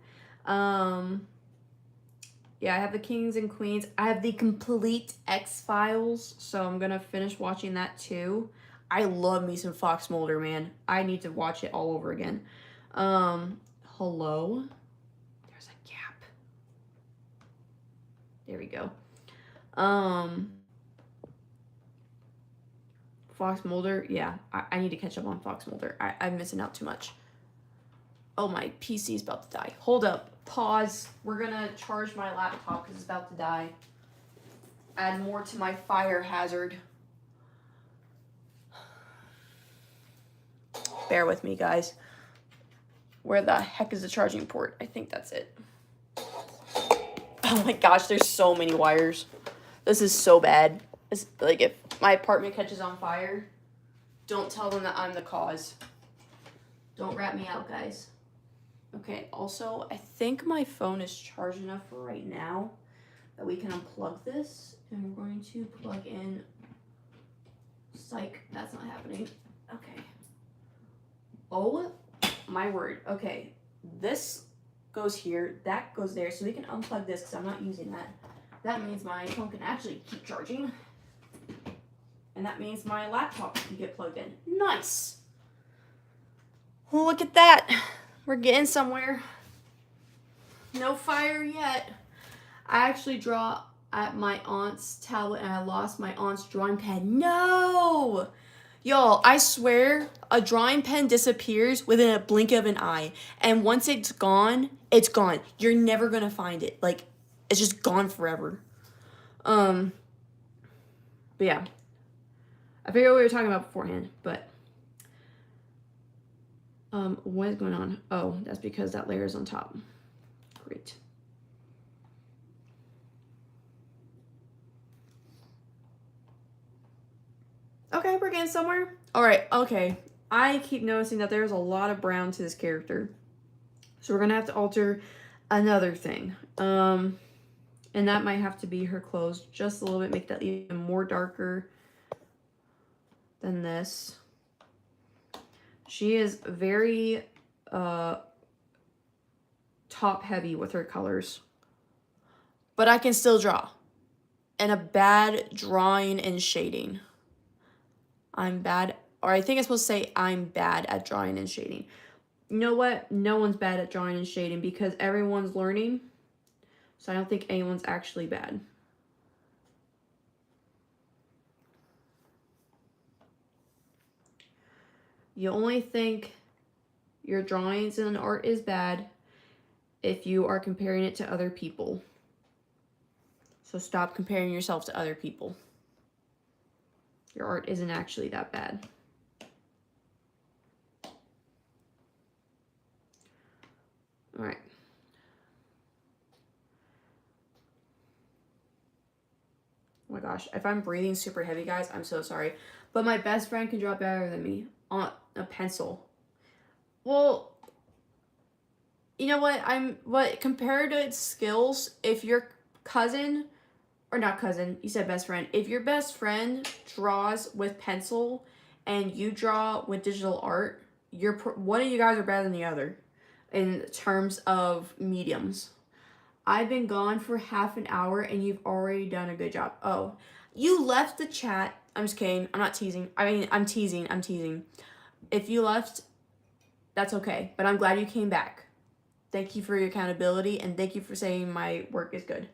Yeah, I have the Kings and Queens. I have the complete X-Files, so I'm gonna finish watching that too. I love me some Fox Mulder, man. I need to watch it all over again. Hello. There's a gap. There we go. Fox Mulder, yeah, I need to catch up on Fox Mulder. I'm missing out too much. Oh, my PC's about to die. Hold up. Pause. We're gonna charge my laptop because it's about to die. Add more to my fire hazard. Bear with me, guys. Where the heck is the charging port? I think that's it. Oh my gosh, there's so many wires. This is so bad. It's like if my apartment catches on fire, don't tell them that I'm the cause. Don't rat me out, guys. Okay, also, I think my phone is charged enough for right now that we can unplug this, and we're going to plug in. Psych, that's not happening. Okay. Oh my word. Okay, this goes here, that goes there, so we can unplug this because I'm not using that. That means my phone can actually keep charging, and that means my laptop can get plugged in. Nice. Look at that. We're getting somewhere. No fire yet. I actually draw at my aunt's tablet and I lost my aunt's drawing pen. No! Y'all, I swear, a drawing pen disappears within a blink of an eye. And once it's gone, it's gone. You're never gonna find it. Like, it's just gone forever. But yeah. I forget what we were talking about beforehand, but what is going on? Oh, that's because that layer is on top. Great. Okay, we're getting somewhere. All right, okay. I keep noticing that there's a lot of brown to this character. So we're going to have to alter another thing. And that might have to be her clothes just a little bit, make that even more darker than this. She is very top heavy with her colors. But I can still draw. And a bad drawing and shading. I'm bad, or I think I'm supposed to say I'm bad at drawing and shading. You know what? No one's bad at drawing and shading because everyone's learning. So I don't think anyone's actually bad. You only think your drawings and art is bad if you are comparing it to other people. So stop comparing yourself to other people. Your art isn't actually that bad. All right. Oh my gosh, if I'm breathing super heavy, guys, I'm so sorry. But my best friend can draw better than me on a pencil. Well, you know what? Compared to its skills, if your cousin, or not cousin, you said best friend. If your best friend draws with pencil and you draw with digital art, one of you guys are better than the other in terms of mediums. I've been gone for half an hour and you've already done a good job. Oh, you left the chat. I'm just kidding. I'm not teasing. I mean, I'm teasing. If you left, that's okay. But I'm glad you came back. Thank you for your accountability, and thank you for saying my work is good.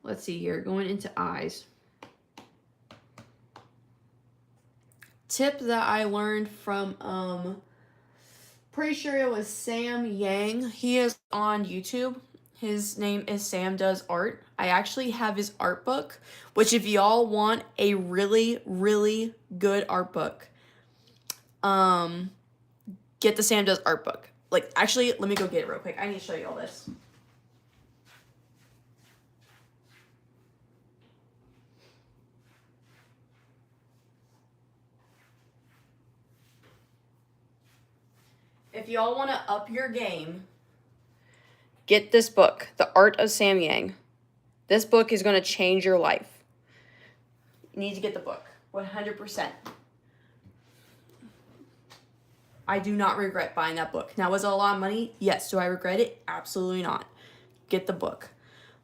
Let's see here. Going into eyes. Tip that I learned from, pretty sure it was Sam Yang. He is on YouTube. His name is Sam Does Art. I actually have his art book, which if y'all want a really, really good art book, get the Sam Does Art book. Like, actually, let me go get it real quick. I need to show you all this. If y'all want to up your game, get this book, The Art of Sam Yang. This book is going to change your life. You need to get the book, 100%. I do not regret buying that book. Now, was it a lot of money? Yes. Do I regret it? Absolutely not. Get the book.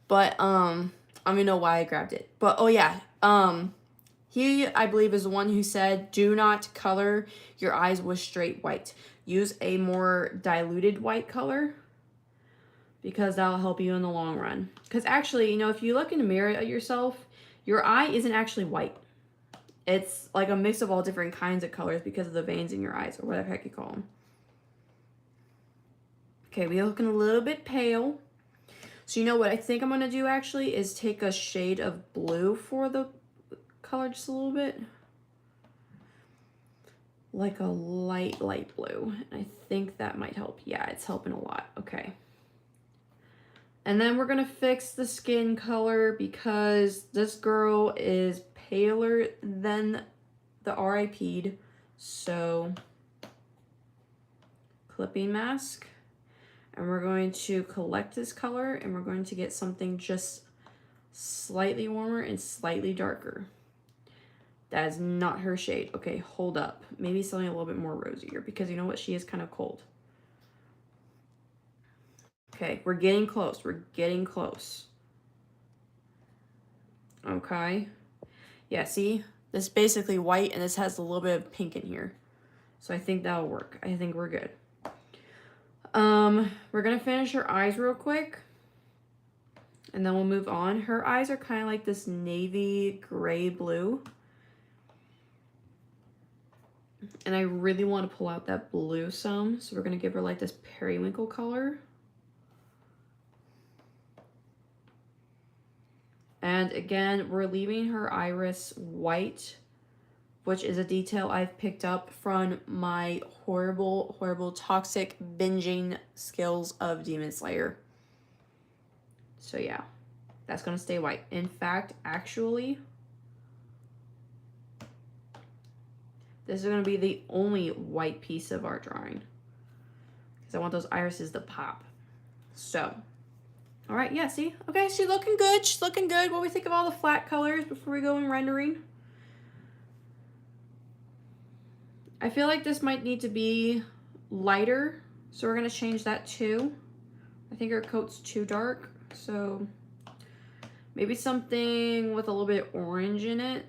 But, I don't even know why I grabbed it. But, oh yeah, he, I believe, is the one who said, do not color your eyes with straight white. Use a more diluted white color, because that'll help you in the long run. Because actually, you know, if you look in the mirror at yourself, your eye isn't actually white. It's like a mix of all different kinds of colors because of the veins in your eyes, or whatever the heck you call them. Okay, we're looking a little bit pale. So you know what I think I'm going to do actually is take a shade of blue for the color, just a little bit. Like a light blue. I think that might help. Yeah, it's helping a lot. Okay. And then we're going to fix the skin color because this girl is paler than the RIP'd. So, clipping mask. And we're going to collect this color and we're going to get something just slightly warmer and slightly darker. That is not her shade. Okay, hold up. Maybe something a little bit more rosier because you know what? She is kind of cold. Okay, we're getting close. We're getting close. Okay. Yeah, see? This is basically white, and this has a little bit of pink in here. So I think that'll work. I think we're good. We're going to finish her eyes real quick. And then we'll move on. Her eyes are kind of like this navy gray blue. And I really want to pull out that blue some. So we're going to give her like this periwinkle color. And again, we're leaving her iris white, which is a detail I've picked up from my horrible, horrible, toxic binging skills of Demon Slayer. So yeah, that's going to stay white. In fact, actually, this is going to be the only white piece of our drawing, because I want those irises to pop. So, all right, yeah, see? Okay, she's looking good. She's looking good. What do we think of all the flat colors before we go in rendering? I feel like this might need to be lighter, so we're going to change that too. I think her coat's too dark, so maybe something with a little bit of orange in it.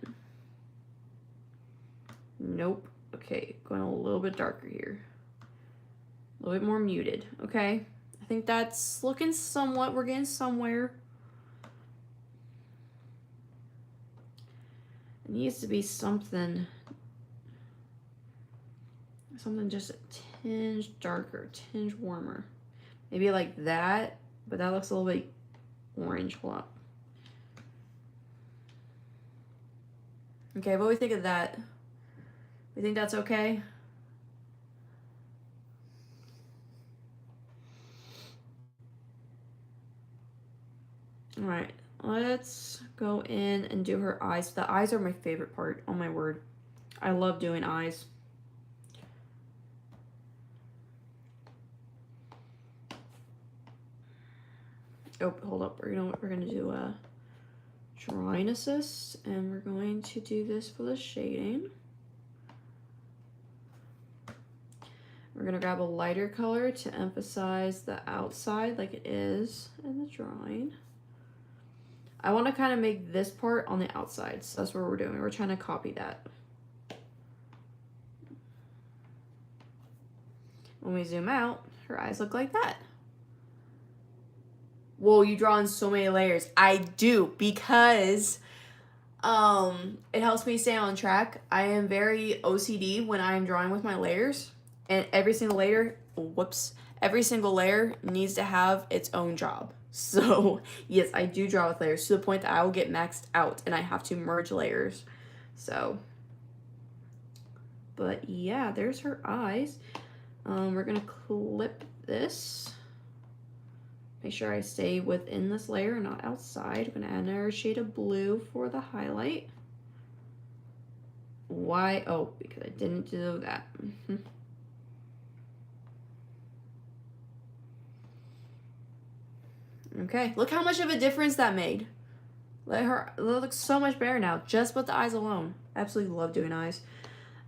Nope. Okay, going a little bit darker here. A little bit more muted. Okay. I think that's looking somewhat, we're getting somewhere. It needs to be something just a tinge darker, tinge warmer. Maybe like that, but that looks a little bit orange. Hold up. Okay, what do we think of that? We think that's okay? All right, let's go in and do her eyes. The eyes are my favorite part. Oh my word. I love doing eyes. Oh, hold up. You know what? We're going to do a drawing assist, and we're going to do this for the shading. We're going to grab a lighter color to emphasize the outside like it is in the drawing. I want to kind of make this part on the outside. So that's what we're doing. We're trying to copy that. When we zoom out, her eyes look like that. Whoa, you draw in so many layers. I do, because it helps me stay on track. I am very OCD when I am drawing with my layers, and every single layer, every single layer needs to have its own job. So yes, I do draw with layers to the point that I will get maxed out and I have to merge layers. So, but yeah, there's her eyes. We're gonna clip this. Make sure I stay within this layer, not outside. I'm gonna add another shade of blue for the highlight. Why? Oh, because I didn't do that. Okay, look how much of a difference that made. It looks so much better now, just with the eyes alone. Absolutely love doing eyes.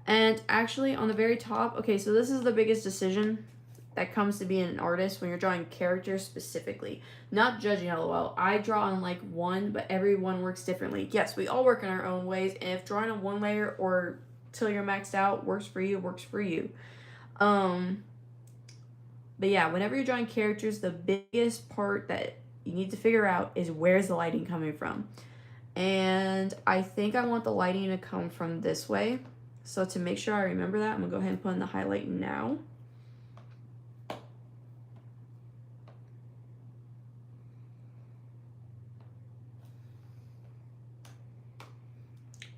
And actually, on the very top, okay, so this is the biggest decision that comes to being an artist when you're drawing characters specifically. Not judging LOL. I draw on like one, but everyone works differently. Yes, we all work in our own ways, and if drawing on one layer or till you're maxed out works for you, works for you. But yeah, whenever you're drawing characters, the biggest part that you need to figure out is where's the lighting coming from. And I think I want the lighting to come from this way. So to make sure I remember that, I'm gonna go ahead and put in the highlight now.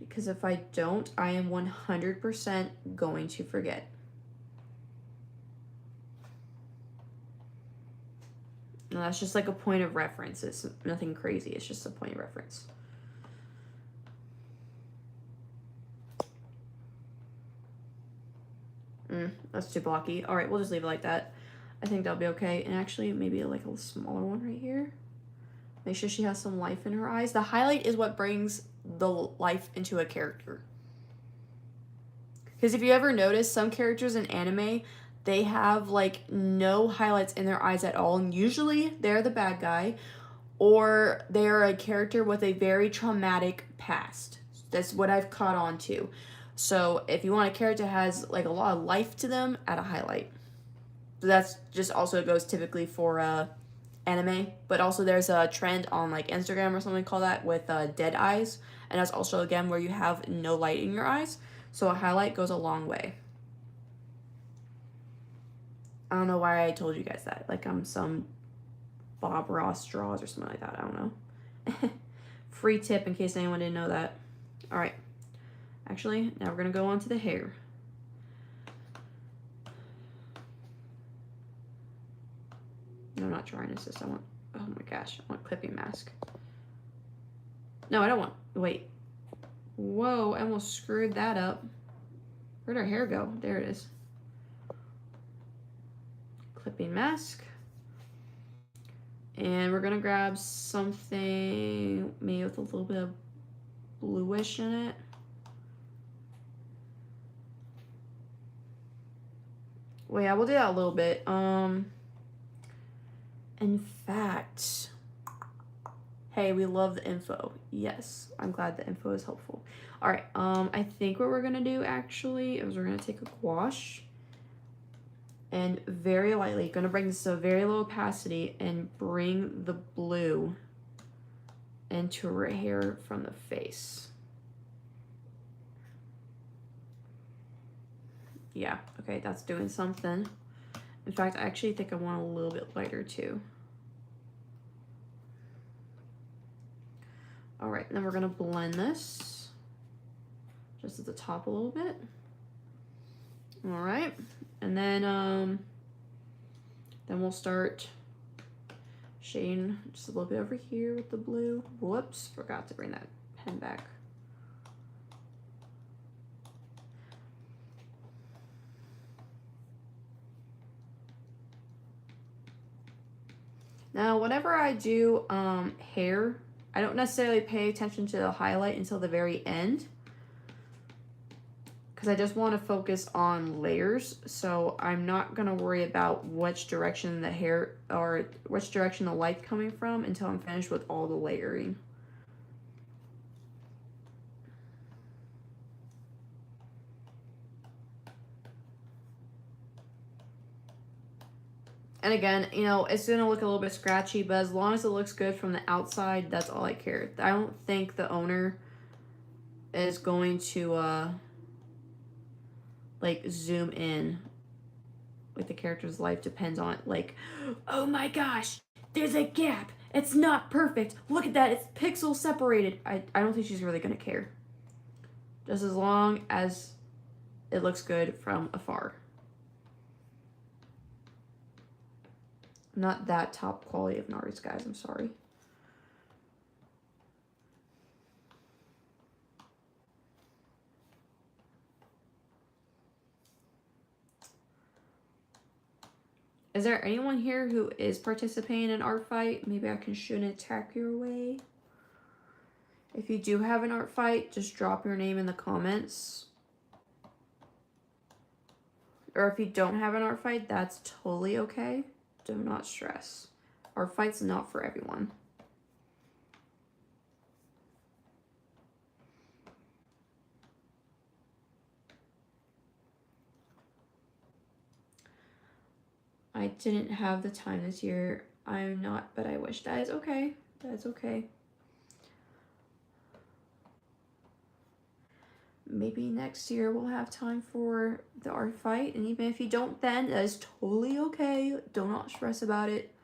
Because if I don't, I am 100% going to forget. No, that's just like a point of reference. It's nothing crazy. It's just a point of reference. That's too blocky. All right, we'll just leave it like that. I think that'll be okay. And actually, maybe like a smaller one right here. Make sure she has some life in her eyes. The highlight is what brings the life into a character. Because if you ever notice, some characters in anime, they have like no highlights in their eyes at all. And usually they're the bad guy, or they're a character with a very traumatic past. That's what I've caught on to. So if you want a character that has like a lot of life to them, add a highlight. So that's just also goes typically for anime, but also there's a trend on like Instagram or something called that with dead eyes, and that's also again where you have no light in your eyes. So a highlight goes a long way. I don't know why I told you guys that. Like I'm some Bob Ross draws or something like that. I don't know. Free tip in case anyone didn't know that. All right. Actually, now we're gonna go on to the hair. No, I'm not trying this. I want, oh my gosh, I want clipping mask. No, I don't want, wait. Whoa, I almost screwed that up. Where'd our hair go? There it is. Clipping mask. And we're gonna grab something maybe with a little bit of bluish in it. Well, yeah, we'll do that a little bit. In fact, hey, we love the info. Yes, I'm glad the info is helpful. All right, I think what we're gonna do actually is we're gonna take a gouache and very lightly, gonna bring this to a very low opacity and bring the blue into her hair from the face. Yeah, okay, that's doing something. In fact, I actually think I want a little bit lighter too. All right, then we're gonna blend this just at the top a little bit. All right, and then we'll start shading just a little bit over here with the blue. Whoops, forgot to bring that pen back. Now, whenever I do hair, I don't necessarily pay attention to the highlight until the very end, because I just want to focus on layers. So I'm not going to worry about which direction the hair or which direction the light's coming from until I'm finished with all the layering. And again, you know, it's going to look a little bit scratchy, but as long as it looks good from the outside, that's all I care. I don't think the owner is going to, like, zoom in. Like, the character's life depends on it. Like, oh my gosh, there's a gap. It's not perfect. Look at that. It's pixel separated. I don't think she's really going to care. Just as long as it looks good from afar. Not that top quality of Naruto, guys. I'm sorry. Is there anyone here who is participating in Artfight? Maybe I can shoot an attack your way. If you do have an Artfight, just drop your name in the comments. Or if you don't have an Artfight, that's totally okay. Do not stress. Artfight's not for everyone. I didn't have the time this year. I'm not, but I wish. That is okay. That is okay. Maybe next year we'll have time for the Artfight, and even if you don't then, that is totally okay. Do not stress about it.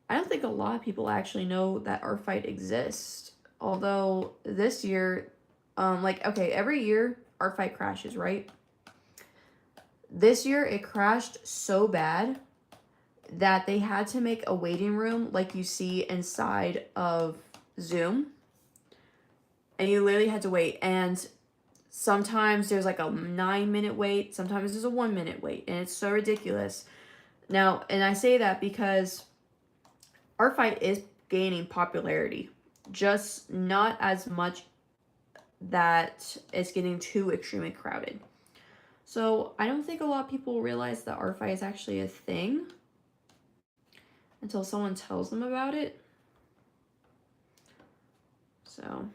I don't think a lot of people actually know that Artfight exists. Although this year, like, okay, every year Artfight crashes, right? This year it crashed so bad that they had to make a waiting room like you see inside of Zoom. And you literally had to wait. And sometimes there's like a 9-minute wait. Sometimes there's a 1-minute wait. And it's so ridiculous. Now, and I say that because Artfight is gaining popularity. Just not as much that it's getting too extremely crowded. So I don't think a lot of people realize that Artfight is actually a thing until someone tells them about it. So...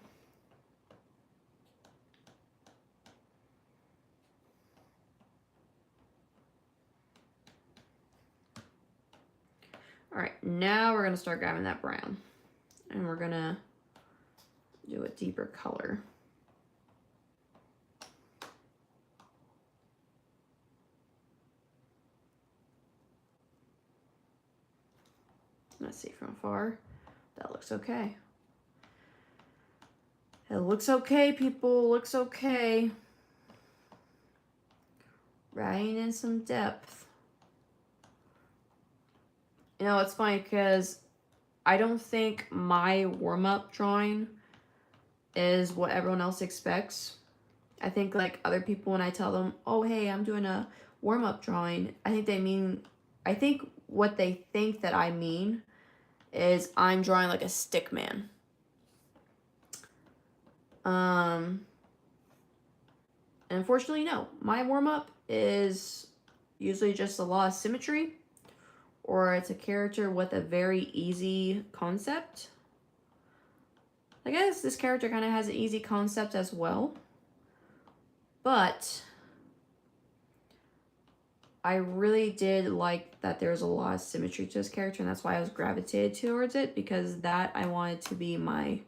Alright, now we're going to start grabbing that brown. And we're going to do a deeper color. Let's see from afar. That looks okay. It looks okay, people. Looks okay. Writing in some depth. You know, it's funny because I don't think my warm-up drawing is what everyone else expects. I think, like, other people, when I tell them, oh, hey, I'm doing a warm-up drawing, I think what they think that I mean is I'm drawing, like, a stick man. And unfortunately, no. My warm-up is usually just a lot of symmetry. Or it's a character with a very easy concept. I guess this character kind of has an easy concept as well. But I really did like that there's a lot of symmetry to this character, and that's why I was gravitated towards it, because that I wanted to be my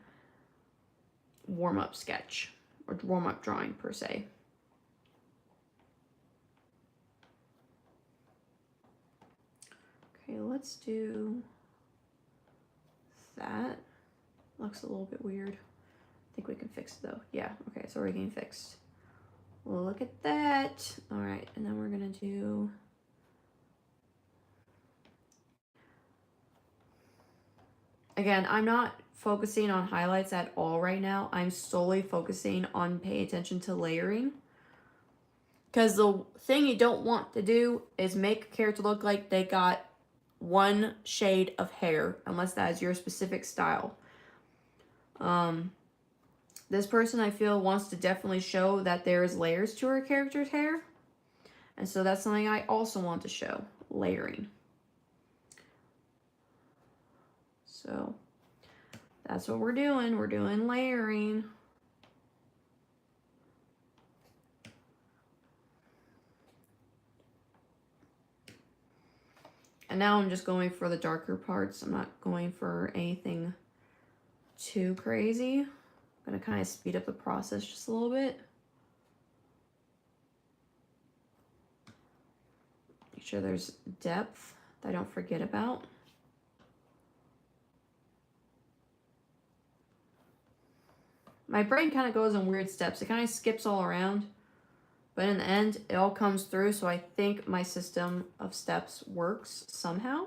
warm-up sketch, or warm-up drawing per se. Okay, let's do that. Looks a little bit weird. I think we can fix it though. Yeah, okay, it's already getting fixed. Well, look at that. All right, and then we're gonna do... Again, I'm not focusing on highlights at all right now. I'm solely focusing on paying attention to layering. Because the thing you don't want to do is make a character look like they got one shade of hair, unless that is your specific style. This person, I feel, wants to definitely show that there is layers to her character's hair. And so that's something I also want to show, layering. So that's what we're doing. We're doing layering. And now I'm just going for the darker parts. I'm not going for anything too crazy. I'm gonna kind of speed up the process just a little bit. Make sure there's depth that I don't forget about. My brain kind of goes in weird steps. It kind of skips all around. But in the end, it all comes through, so I think my system of steps works somehow.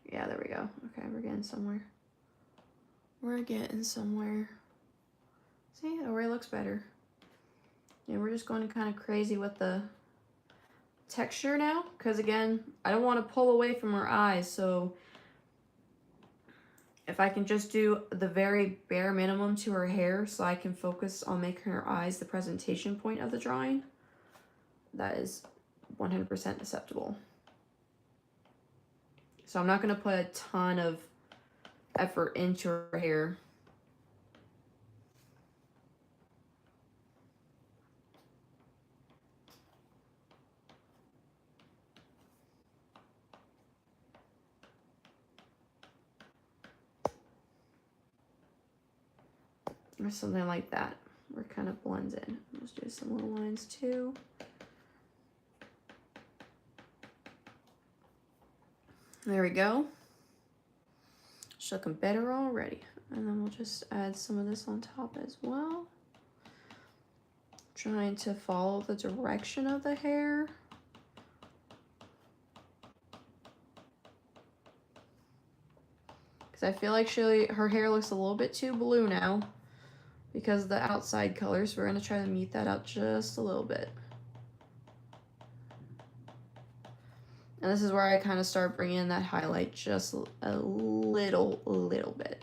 Yeah, there we go. Okay, we're getting somewhere. We're getting somewhere. See, it already looks better. Yeah, we're just going kind of crazy with the texture now, because again, I don't want to pull away from her eyes, so if I can just do the very bare minimum to her hair so I can focus on making her eyes the presentation point of the drawing, that is 100% acceptable. So I'm not going to put a ton of effort into her hair. Or something like that, where it kind of blends in. Let's do some little lines too. There we go. It's looking better already. And then we'll just add some of this on top as well. Trying to follow the direction of the hair. Because I feel like her hair looks a little bit too blue now because of the outside colors. We're going to try to mute that out just a little bit. And this is where I kind of start bringing in that highlight just a little bit.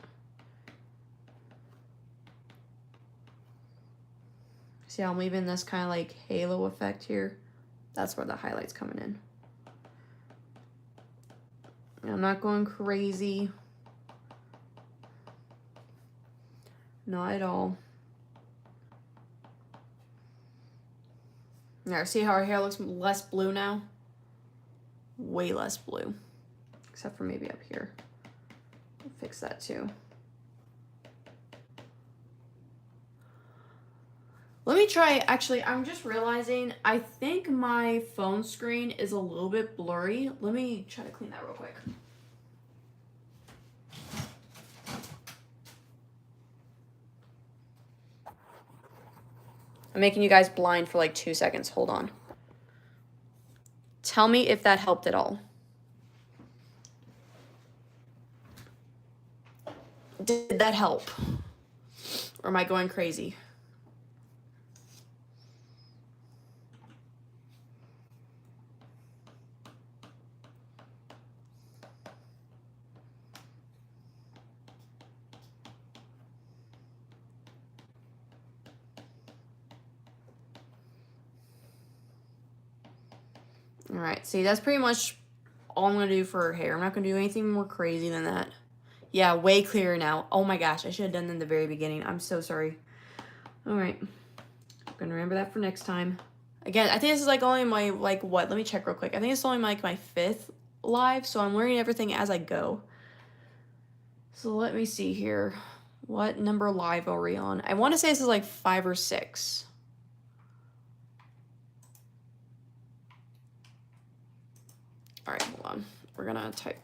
See how I'm leaving this kind of like halo effect here? That's where the highlight's coming in. And I'm not going crazy. Not at all. Now, see how our hair looks less blue now? Way less blue. Except for maybe up here. We'll fix that too. Let me try, actually, I'm just realizing, I think my phone screen is a little bit blurry. Let me try to clean that real quick. I'm making you guys blind for like 2 seconds. Hold on. Tell me if that helped at all. Did that help? Or am I going crazy? All right, see, that's pretty much all I'm going to do for her hair. I'm not going to do anything more crazy than that. Yeah, way clearer now. Oh my gosh, I should have done that in the very beginning. I'm so sorry. All right, I'm going to remember that for next time. Again, I think this is like only my, like what? Let me check real quick. I think it's only like my 5th live, so I'm learning everything as I go. So let me see here. What number live are we on? I want to say this is like 5 or 6. All right, hold on. We're gonna type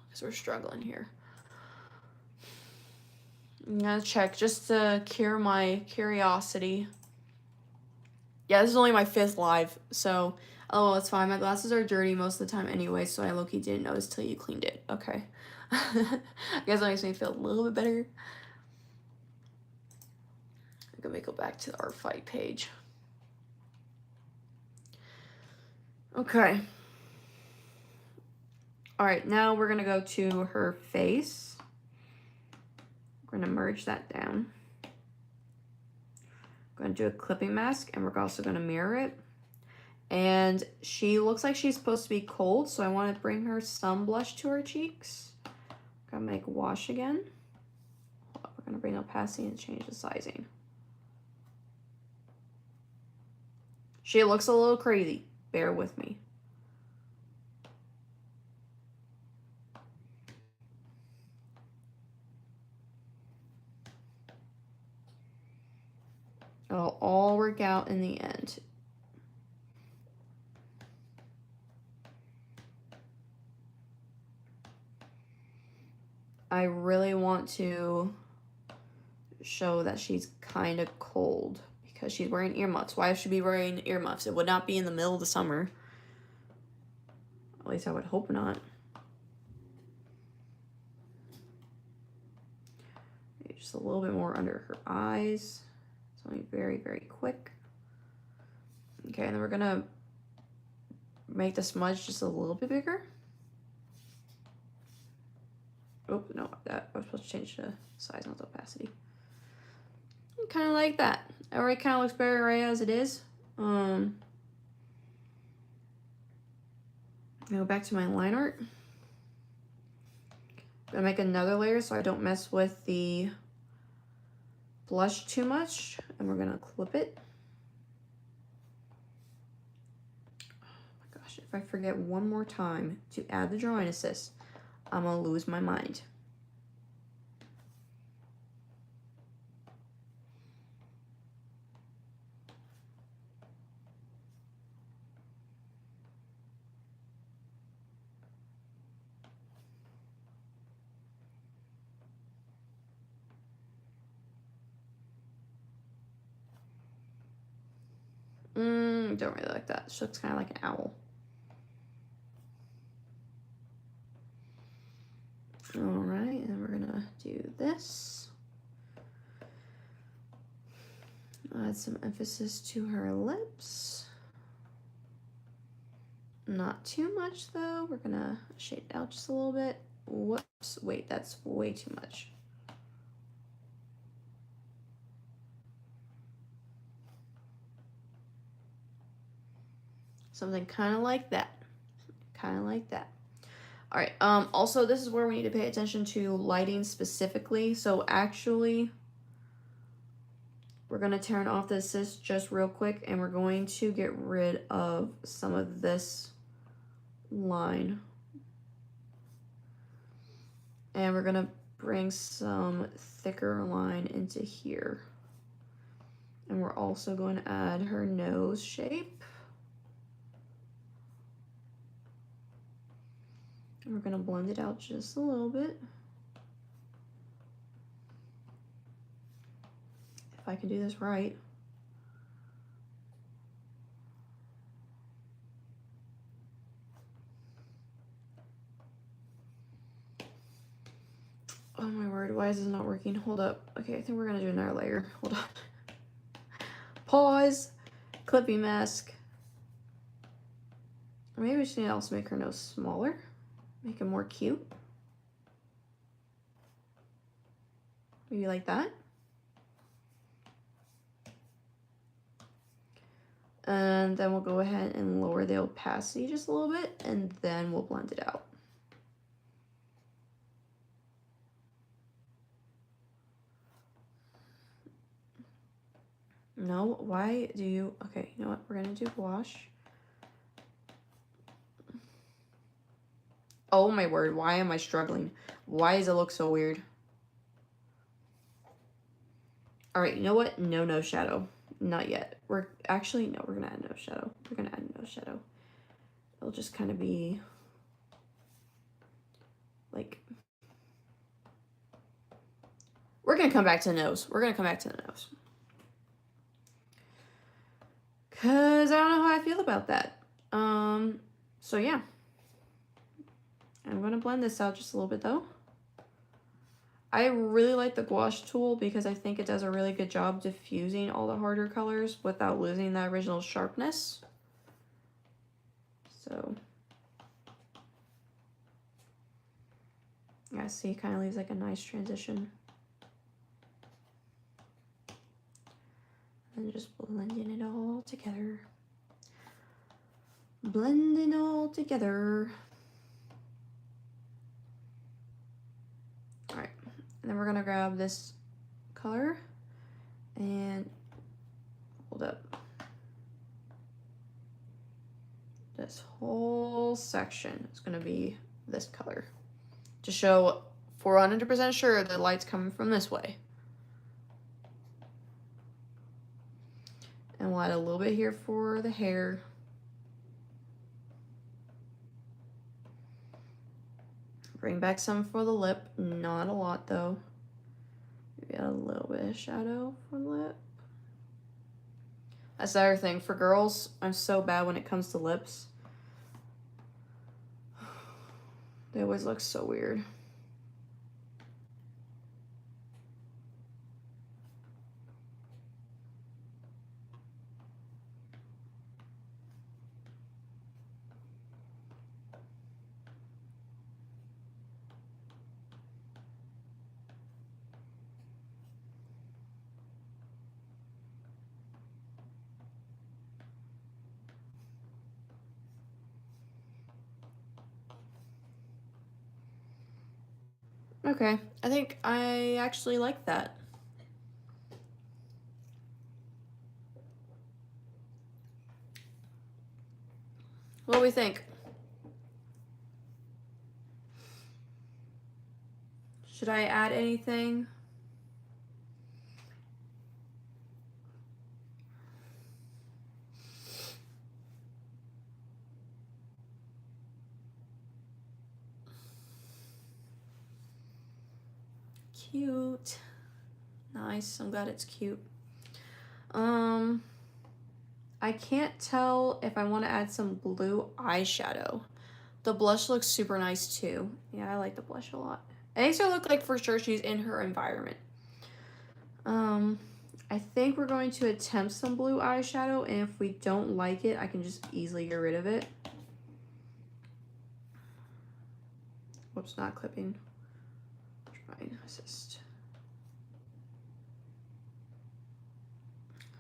because we're struggling here. I'm gonna check just to cure my curiosity. Yeah, this is only my 5th live, so oh, it's fine. My glasses are dirty most of the time anyway, so I low-key didn't notice till you cleaned it. Okay. I guess that makes me feel a little bit better. I'm gonna go back to the Artfight page. Okay. All right, now we're gonna go to her face. We're gonna merge that down. I'm gonna do a clipping mask, and we're also gonna mirror it. And she looks like she's supposed to be cold, so I want to bring her some blush to her cheeks. Gotta make wash again. We're gonna bring opacity and change the sizing. She looks a little crazy. Bear with me. It'll all work out in the end. I really want to show that she's kind of cold because she's wearing earmuffs. Why should she be wearing earmuffs? It would not be in the middle of the summer. At least I would hope not. Maybe just a little bit more under her eyes. It's only very, very quick. Okay, and then we're gonna make the smudge just a little bit bigger. Oh, no, that I was supposed to change the size, not the opacity. Kind of like that. It already kind of looks better right as it is. Go back to my line art. Gonna make another layer so I don't mess with the blush too much, and we're gonna clip it. Oh my gosh, if I forget one more time to add the drawing assist, I'm gonna lose my mind. Don't really like that. She looks kind of like an owl. All right, and we're gonna do this. Add some emphasis to her lips. Not too much though. We're gonna shade it out just a little bit. Whoops, wait, that's way too much. Something kind of like that. Kind of like that. All right, also this is where we need to pay attention to lighting specifically. So actually, we're gonna turn off the assist just real quick, and we're going to get rid of some of this line. And we're gonna bring some thicker line into here. And we're also going to add her nose shape. And we're gonna blend it out just a little bit. If I can do this right. Oh my word, why is this not working? Hold up. Okay, I think we're gonna do another layer. Hold on. Pause. Clipping mask. Maybe we should also make her nose smaller. Make it more cute. Maybe like that. And then we'll go ahead and lower the opacity just a little bit, and then we'll blend it out. No, why do you, okay, you know what, we're gonna do wash. Oh my word, why am I struggling? Why does it look so weird? All right, you know what? No shadow. Not yet. We're actually, no, we're gonna add no shadow. We're gonna add no shadow. It'll just kind of be like, we're gonna come back to the nose. We're gonna come back to the nose. Cause I don't know how I feel about that. So yeah. I'm gonna blend this out just a little bit though. I really like the gouache tool because I think it does a really good job diffusing all the harder colors without losing that original sharpness. So, yeah, see, it kind of leaves like a nice transition. And just blending it all together. Blending all together. Alright, and then we're gonna grab this color and hold up. This whole section is gonna be this color to show 400% sure the light's coming from this way. And we'll add a little bit here for the hair. Bring back some for the lip, not a lot though. Maybe add a little bit of shadow for the lip. That's the other thing, for girls, I'm so bad when it comes to lips. They always look so weird. Okay, I think I actually like that. What do we think? Should I add anything? Cute. Nice, I'm glad it's cute. I can't tell if I want to add some blue eyeshadow. The blush looks super nice too. Yeah, I like the blush a lot. It makes her look like for sure she's in her environment. I think we're going to attempt some blue eyeshadow, and if we don't like it, I can just easily get rid of it. Whoops, not clipping. Trying assist.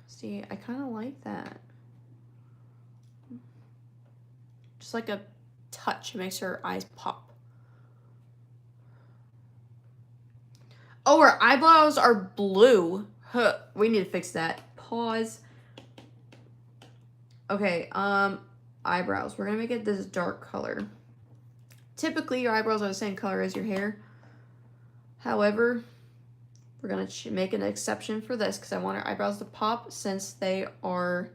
See, I kind of like that. Just like a touch, it makes her eyes pop. Oh, her eyebrows are blue. Huh, we need to fix that. Pause. Okay, eyebrows. We're gonna make it this dark color. Typically, your eyebrows are the same color as your hair. However, we're gonna make an exception for this because I want our eyebrows to pop since they are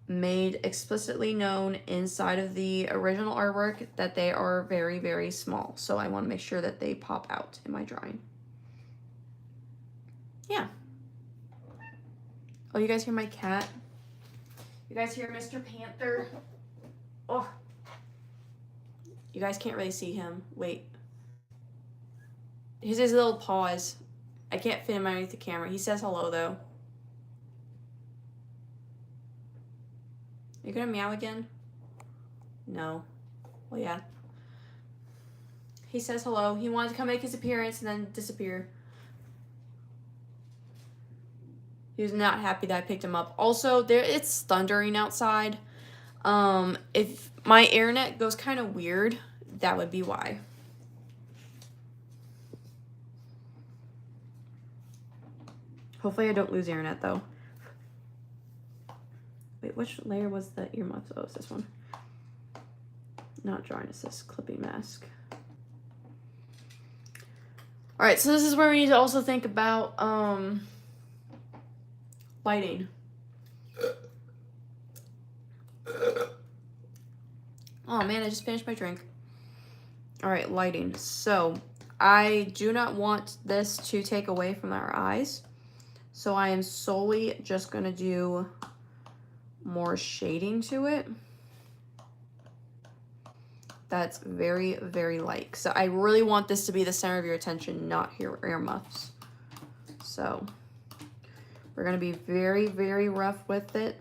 made explicitly known inside of the original artwork that they are very, very small. So I want to make sure that they pop out in my drawing. Yeah. Oh, you guys hear my cat? You guys hear Mr. Panther? Oh. You guys can't really see him. Wait. Here's his little paws. I can't fit him underneath the camera. He says hello, though. You're gonna meow again? No. Well, yeah. He says hello. He wanted to come make his appearance and then disappear. He was not happy that I picked him up. Also, it's thundering outside. If my internet goes kind of weird, that would be why. Hopefully I don't lose internet, though. Wait, which layer was the earmuffs? Oh, it's this one. Not drawing assist, clipping mask. Alright, so this is where we need to also think about lighting. Oh man, I just finished my drink. Alright, lighting. So, I do not want this to take away from our eyes. So I am solely just going to do more shading to it. That's very, very light. So I really want this to be the center of your attention, not your earmuffs. So we're going to be very, very rough with it.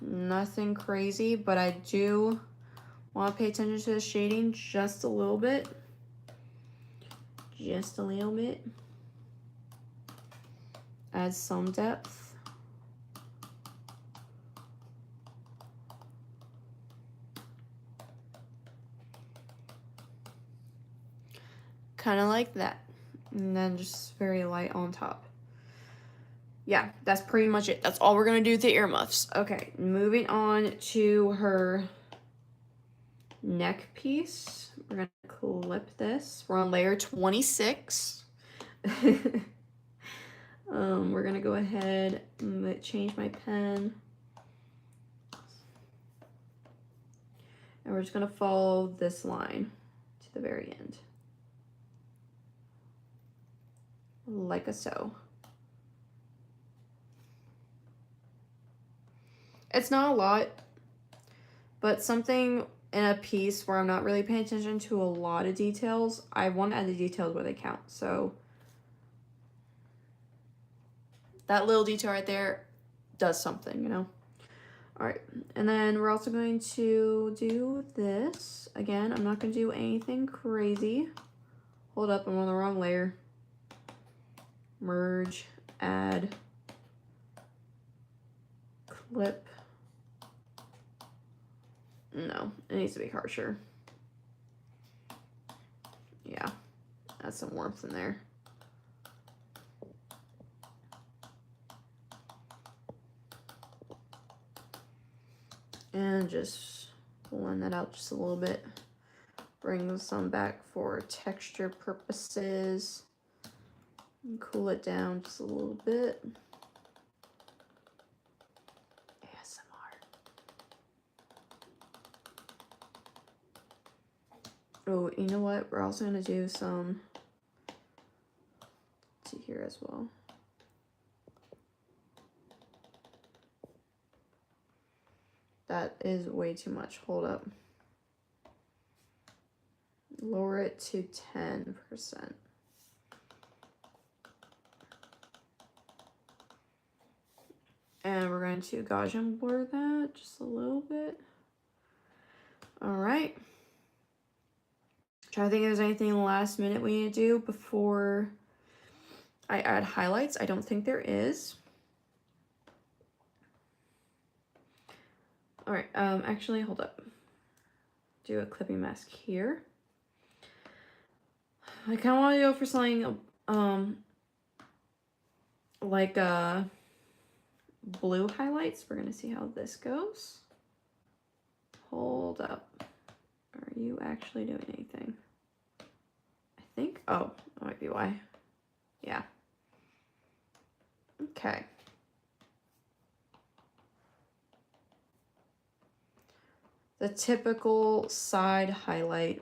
Nothing crazy, but I do want to pay attention to the shading just a little bit. Just a little bit. Add some depth. kind of like that. And then just very light on top. Yeah, that's pretty much it. That's all we're going to do with the earmuffs. Okay, moving on to her neck piece. We're going to clip this. We're on layer 26. We're going to go ahead and change my pen. And we're just going to follow this line to the very end. Like a so. It's not a lot, but something in a piece where I'm not really paying attention to a lot of details, I want to add the details where they count. So that little detail right there does something, you know? All right, and then we're also going to do this. Again, I'm not going to do anything crazy. Hold up, I'm on the wrong layer. Merge, add, clip. No, it needs to be harsher. Yeah, add some warmth in there. And just blend that out just a little bit. Bring some back for texture purposes. And cool it down just a little bit. Oh, you know what? We're also going to do some to here as well. That is way too much. Hold up. Lower it to 10%. And we're going to Gaussian blur that just a little bit. All right. Trying to think if there's anything last minute we need to do before I add highlights. I don't think there is. All right, actually, hold up. Do a clipping mask here. I kind of want to go for something like blue highlights. We're gonna see how this goes. Hold up. Are you actually doing anything? I think, oh, that might be why. Yeah. Okay. The typical side highlight.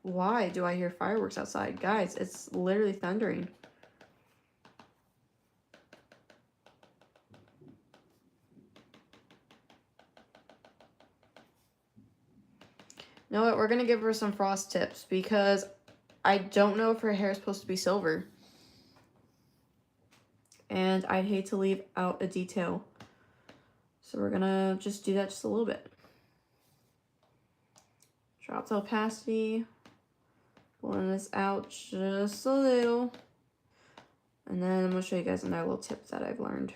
Why do I hear fireworks outside? Guys, it's literally thundering. You know what? We're going to give her some frost tips because I don't know if her hair is supposed to be silver. And I'd hate to leave out a detail. So we're going to just do that just a little bit. Drop the opacity. Blend this out just a little. And then I'm going to show you guys another little tip that I've learned.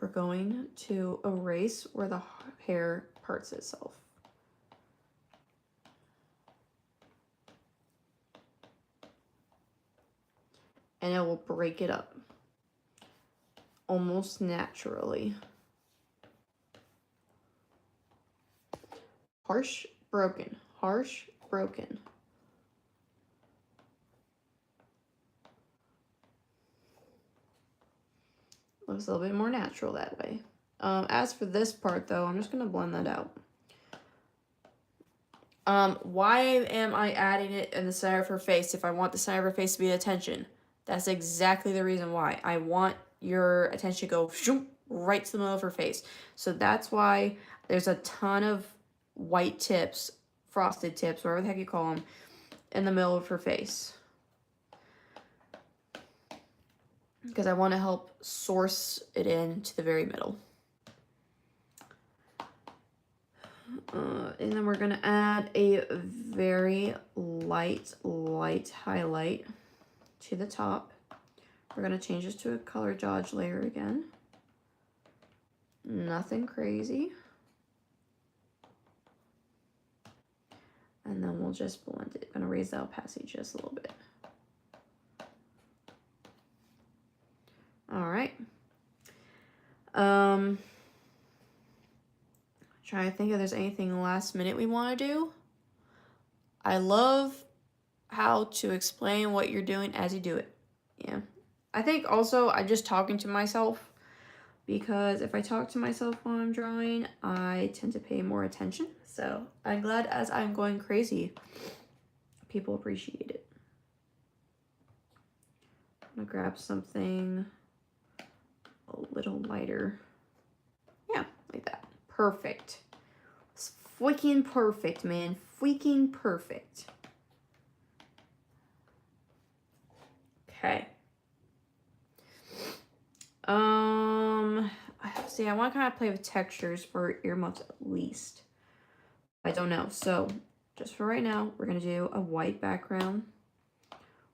We're going to erase where the hair parts itself. And it will break it up almost naturally. Harsh, broken. Harsh, broken. Looks a little bit more natural that way. As for this part, though, I'm just going to blend that out. Why am I adding it in the center of her face if I want the center of her face to be attention? That's exactly the reason why. I want your attention to go right to the middle of her face. So that's why there's a ton of white tips, frosted tips, whatever the heck you call them, in the middle of her face. Because I want to help source it in to the very middle. And then we're gonna add a very light highlight to the top. We're gonna change this to a color dodge layer again. Nothing crazy. And then we'll just blend it. Gonna raise the opacity just a little bit. All right. Trying to think if there's anything last minute we want to do. I love how to explain what you're doing as you do it. Yeah. I think also I'm just talking to myself, because if I talk to myself while I'm drawing, I tend to pay more attention. So I'm glad as I'm going crazy, people appreciate it. I'm gonna grab something a little lighter. Yeah, like that. Perfect. It's freaking perfect, man. Freaking perfect. Okay. See, I want to kind of play with textures for earmuffs at least. I don't know. So, just for right now, we're going to do a white background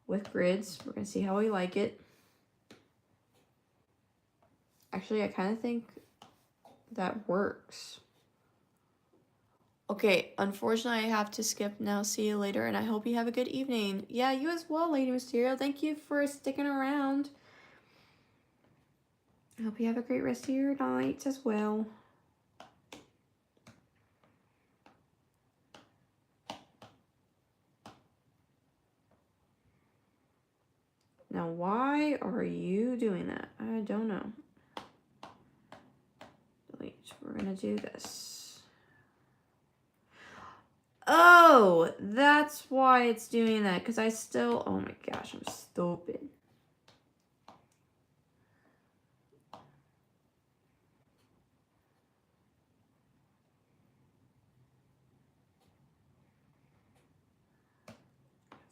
with grids. We're going to see how we like it. Actually, I kind of think that works. Okay, unfortunately, I have to skip now. See you later, and I hope you have a good evening. Yeah, you as well, Lady Mysterio. Thank you for sticking around. I hope you have a great rest of your night as well. Now, why are you doing that? I don't know. Delete. We're going to do this. Oh, that's why it's doing that. Because I still... Oh my gosh, I'm stupid. I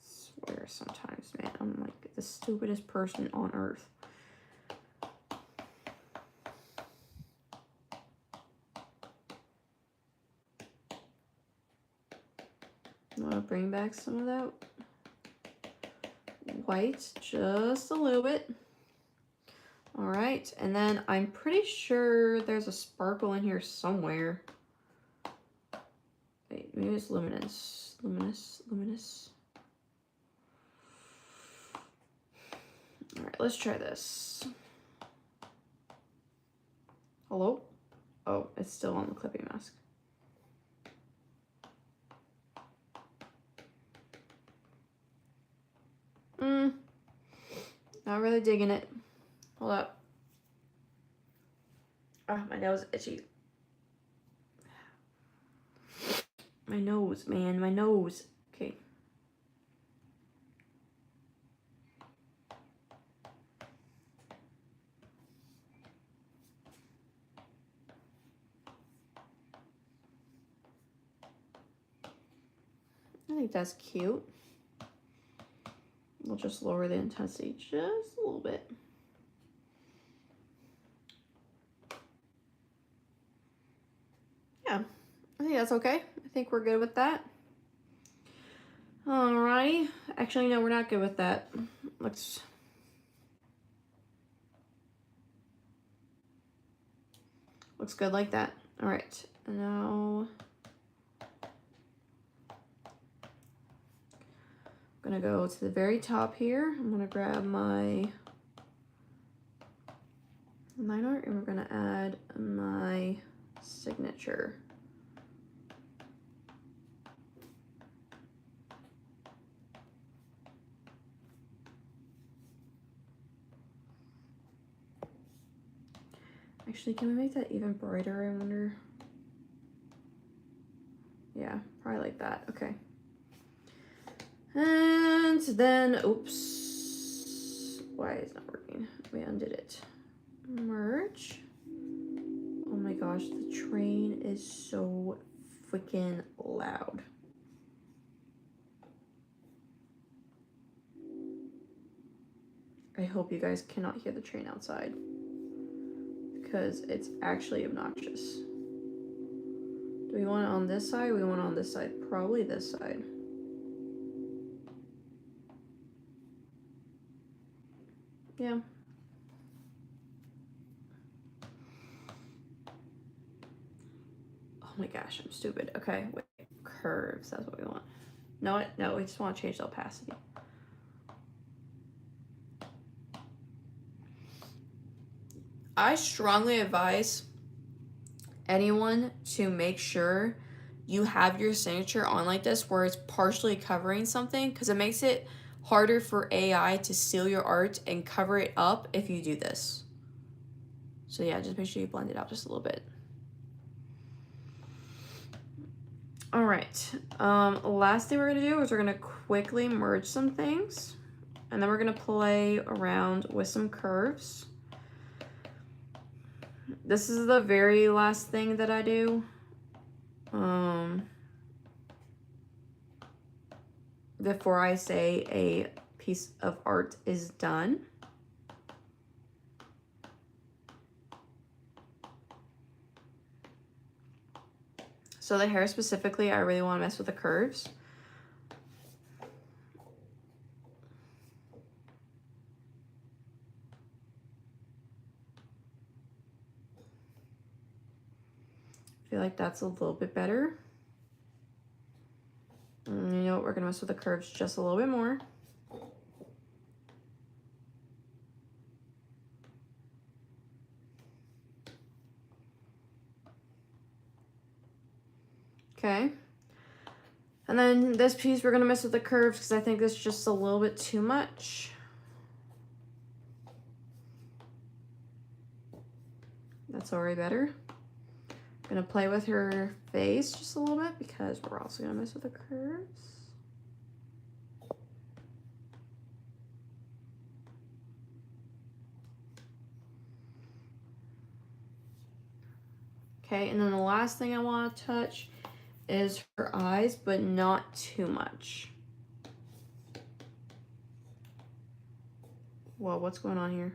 swear sometimes, man, I'm like the stupidest person on earth. I'm gonna bring back some of that white, just a little bit. All right, and then I'm pretty sure there's a sparkle in here somewhere. Wait, maybe it's luminous. Luminous. All right, let's try this. Hello? Oh, it's still on the clipping mask. Not really digging it. Hold up. Ah, my nose is itchy. My nose, man, my nose. Okay. I think that's cute. We'll just lower the intensity just a little bit. Yeah, I think that's okay. I think we're good with that. Alrighty. Actually, no, we're not good with that. Looks good like that. All right, now I'm gonna go to the very top here. I'm gonna grab my line art and we're gonna add my signature. Actually, can we make that even brighter, I wonder? Yeah, probably like that. Okay. And then, oops. Why is it not working? We undid it. Merge. Oh my gosh, the train is so freaking loud. I hope you guys cannot hear the train outside, because it's actually obnoxious. Do we want it on this side? We want it on this side. Probably this side. Yeah. Oh my gosh, I'm stupid. Okay, wait. Curves, that's what we want. No, no, we just want to change the opacity. I strongly advise anyone to make sure you have your signature on like this where it's partially covering something, because it makes it harder for AI to steal your art and cover it up if you do this. So yeah, just make sure you blend it out just a little bit. All right, last thing we're gonna do is we're gonna quickly merge some things, and then we're gonna play around with some curves. This is the very last thing that I do. Before I say a piece of art is done. So the hair specifically, I really want to mess with the curves. I feel like that's a little bit better. And you know what, we're gonna mess with the curves just a little bit more. Okay. And then this piece, we're gonna mess with the curves because I think it's just a little bit too much. That's already better. I'm gonna play with her face just a little bit because we're also gonna mess with the curves. Okay, and then the last thing I want to touch is her eyes, but not too much. Whoa, what's going on here?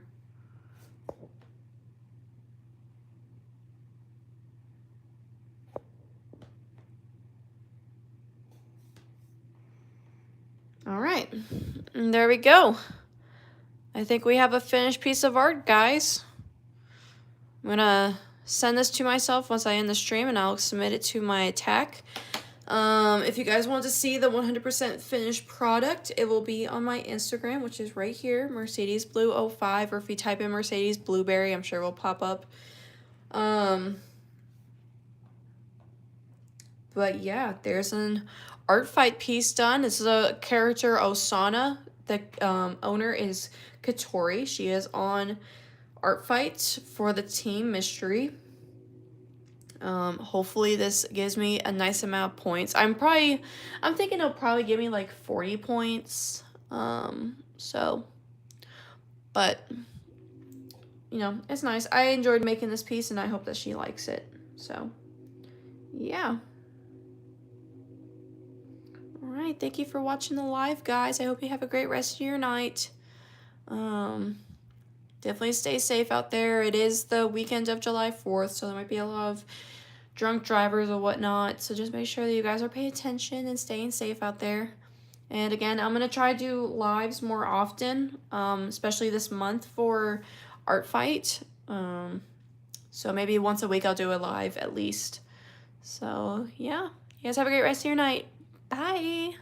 All right, and there we go. I think we have a finished piece of art, guys. I'm gonna send this to myself once I end the stream, and I'll submit it to my attack. If you guys want to see the 100% finished product, it will be on my Instagram, which is right here, Mercedes Blue 05, or if you type in Mercedes Blueberry, I'm sure it will pop up. But yeah, there's an Artfight piece done. This is a character, Osana. The owner is Katori. She is on Artfight for the team mystery. Hopefully this gives me a nice amount of points. I'm thinking it'll probably give me like 40 points. But you know, it's nice. I enjoyed making this piece and I hope that she likes it. So yeah. All right, thank you for watching the live, guys. I hope you have a great rest of your night. Definitely stay safe out there. It is the weekend of July 4th, so there might be a lot of drunk drivers or whatnot. So just make sure that you guys are paying attention and staying safe out there. And again, I'm going to try to do lives more often, especially this month for Artfight. So maybe once a week I'll do a live at least. So yeah, you guys have a great rest of your night. Bye.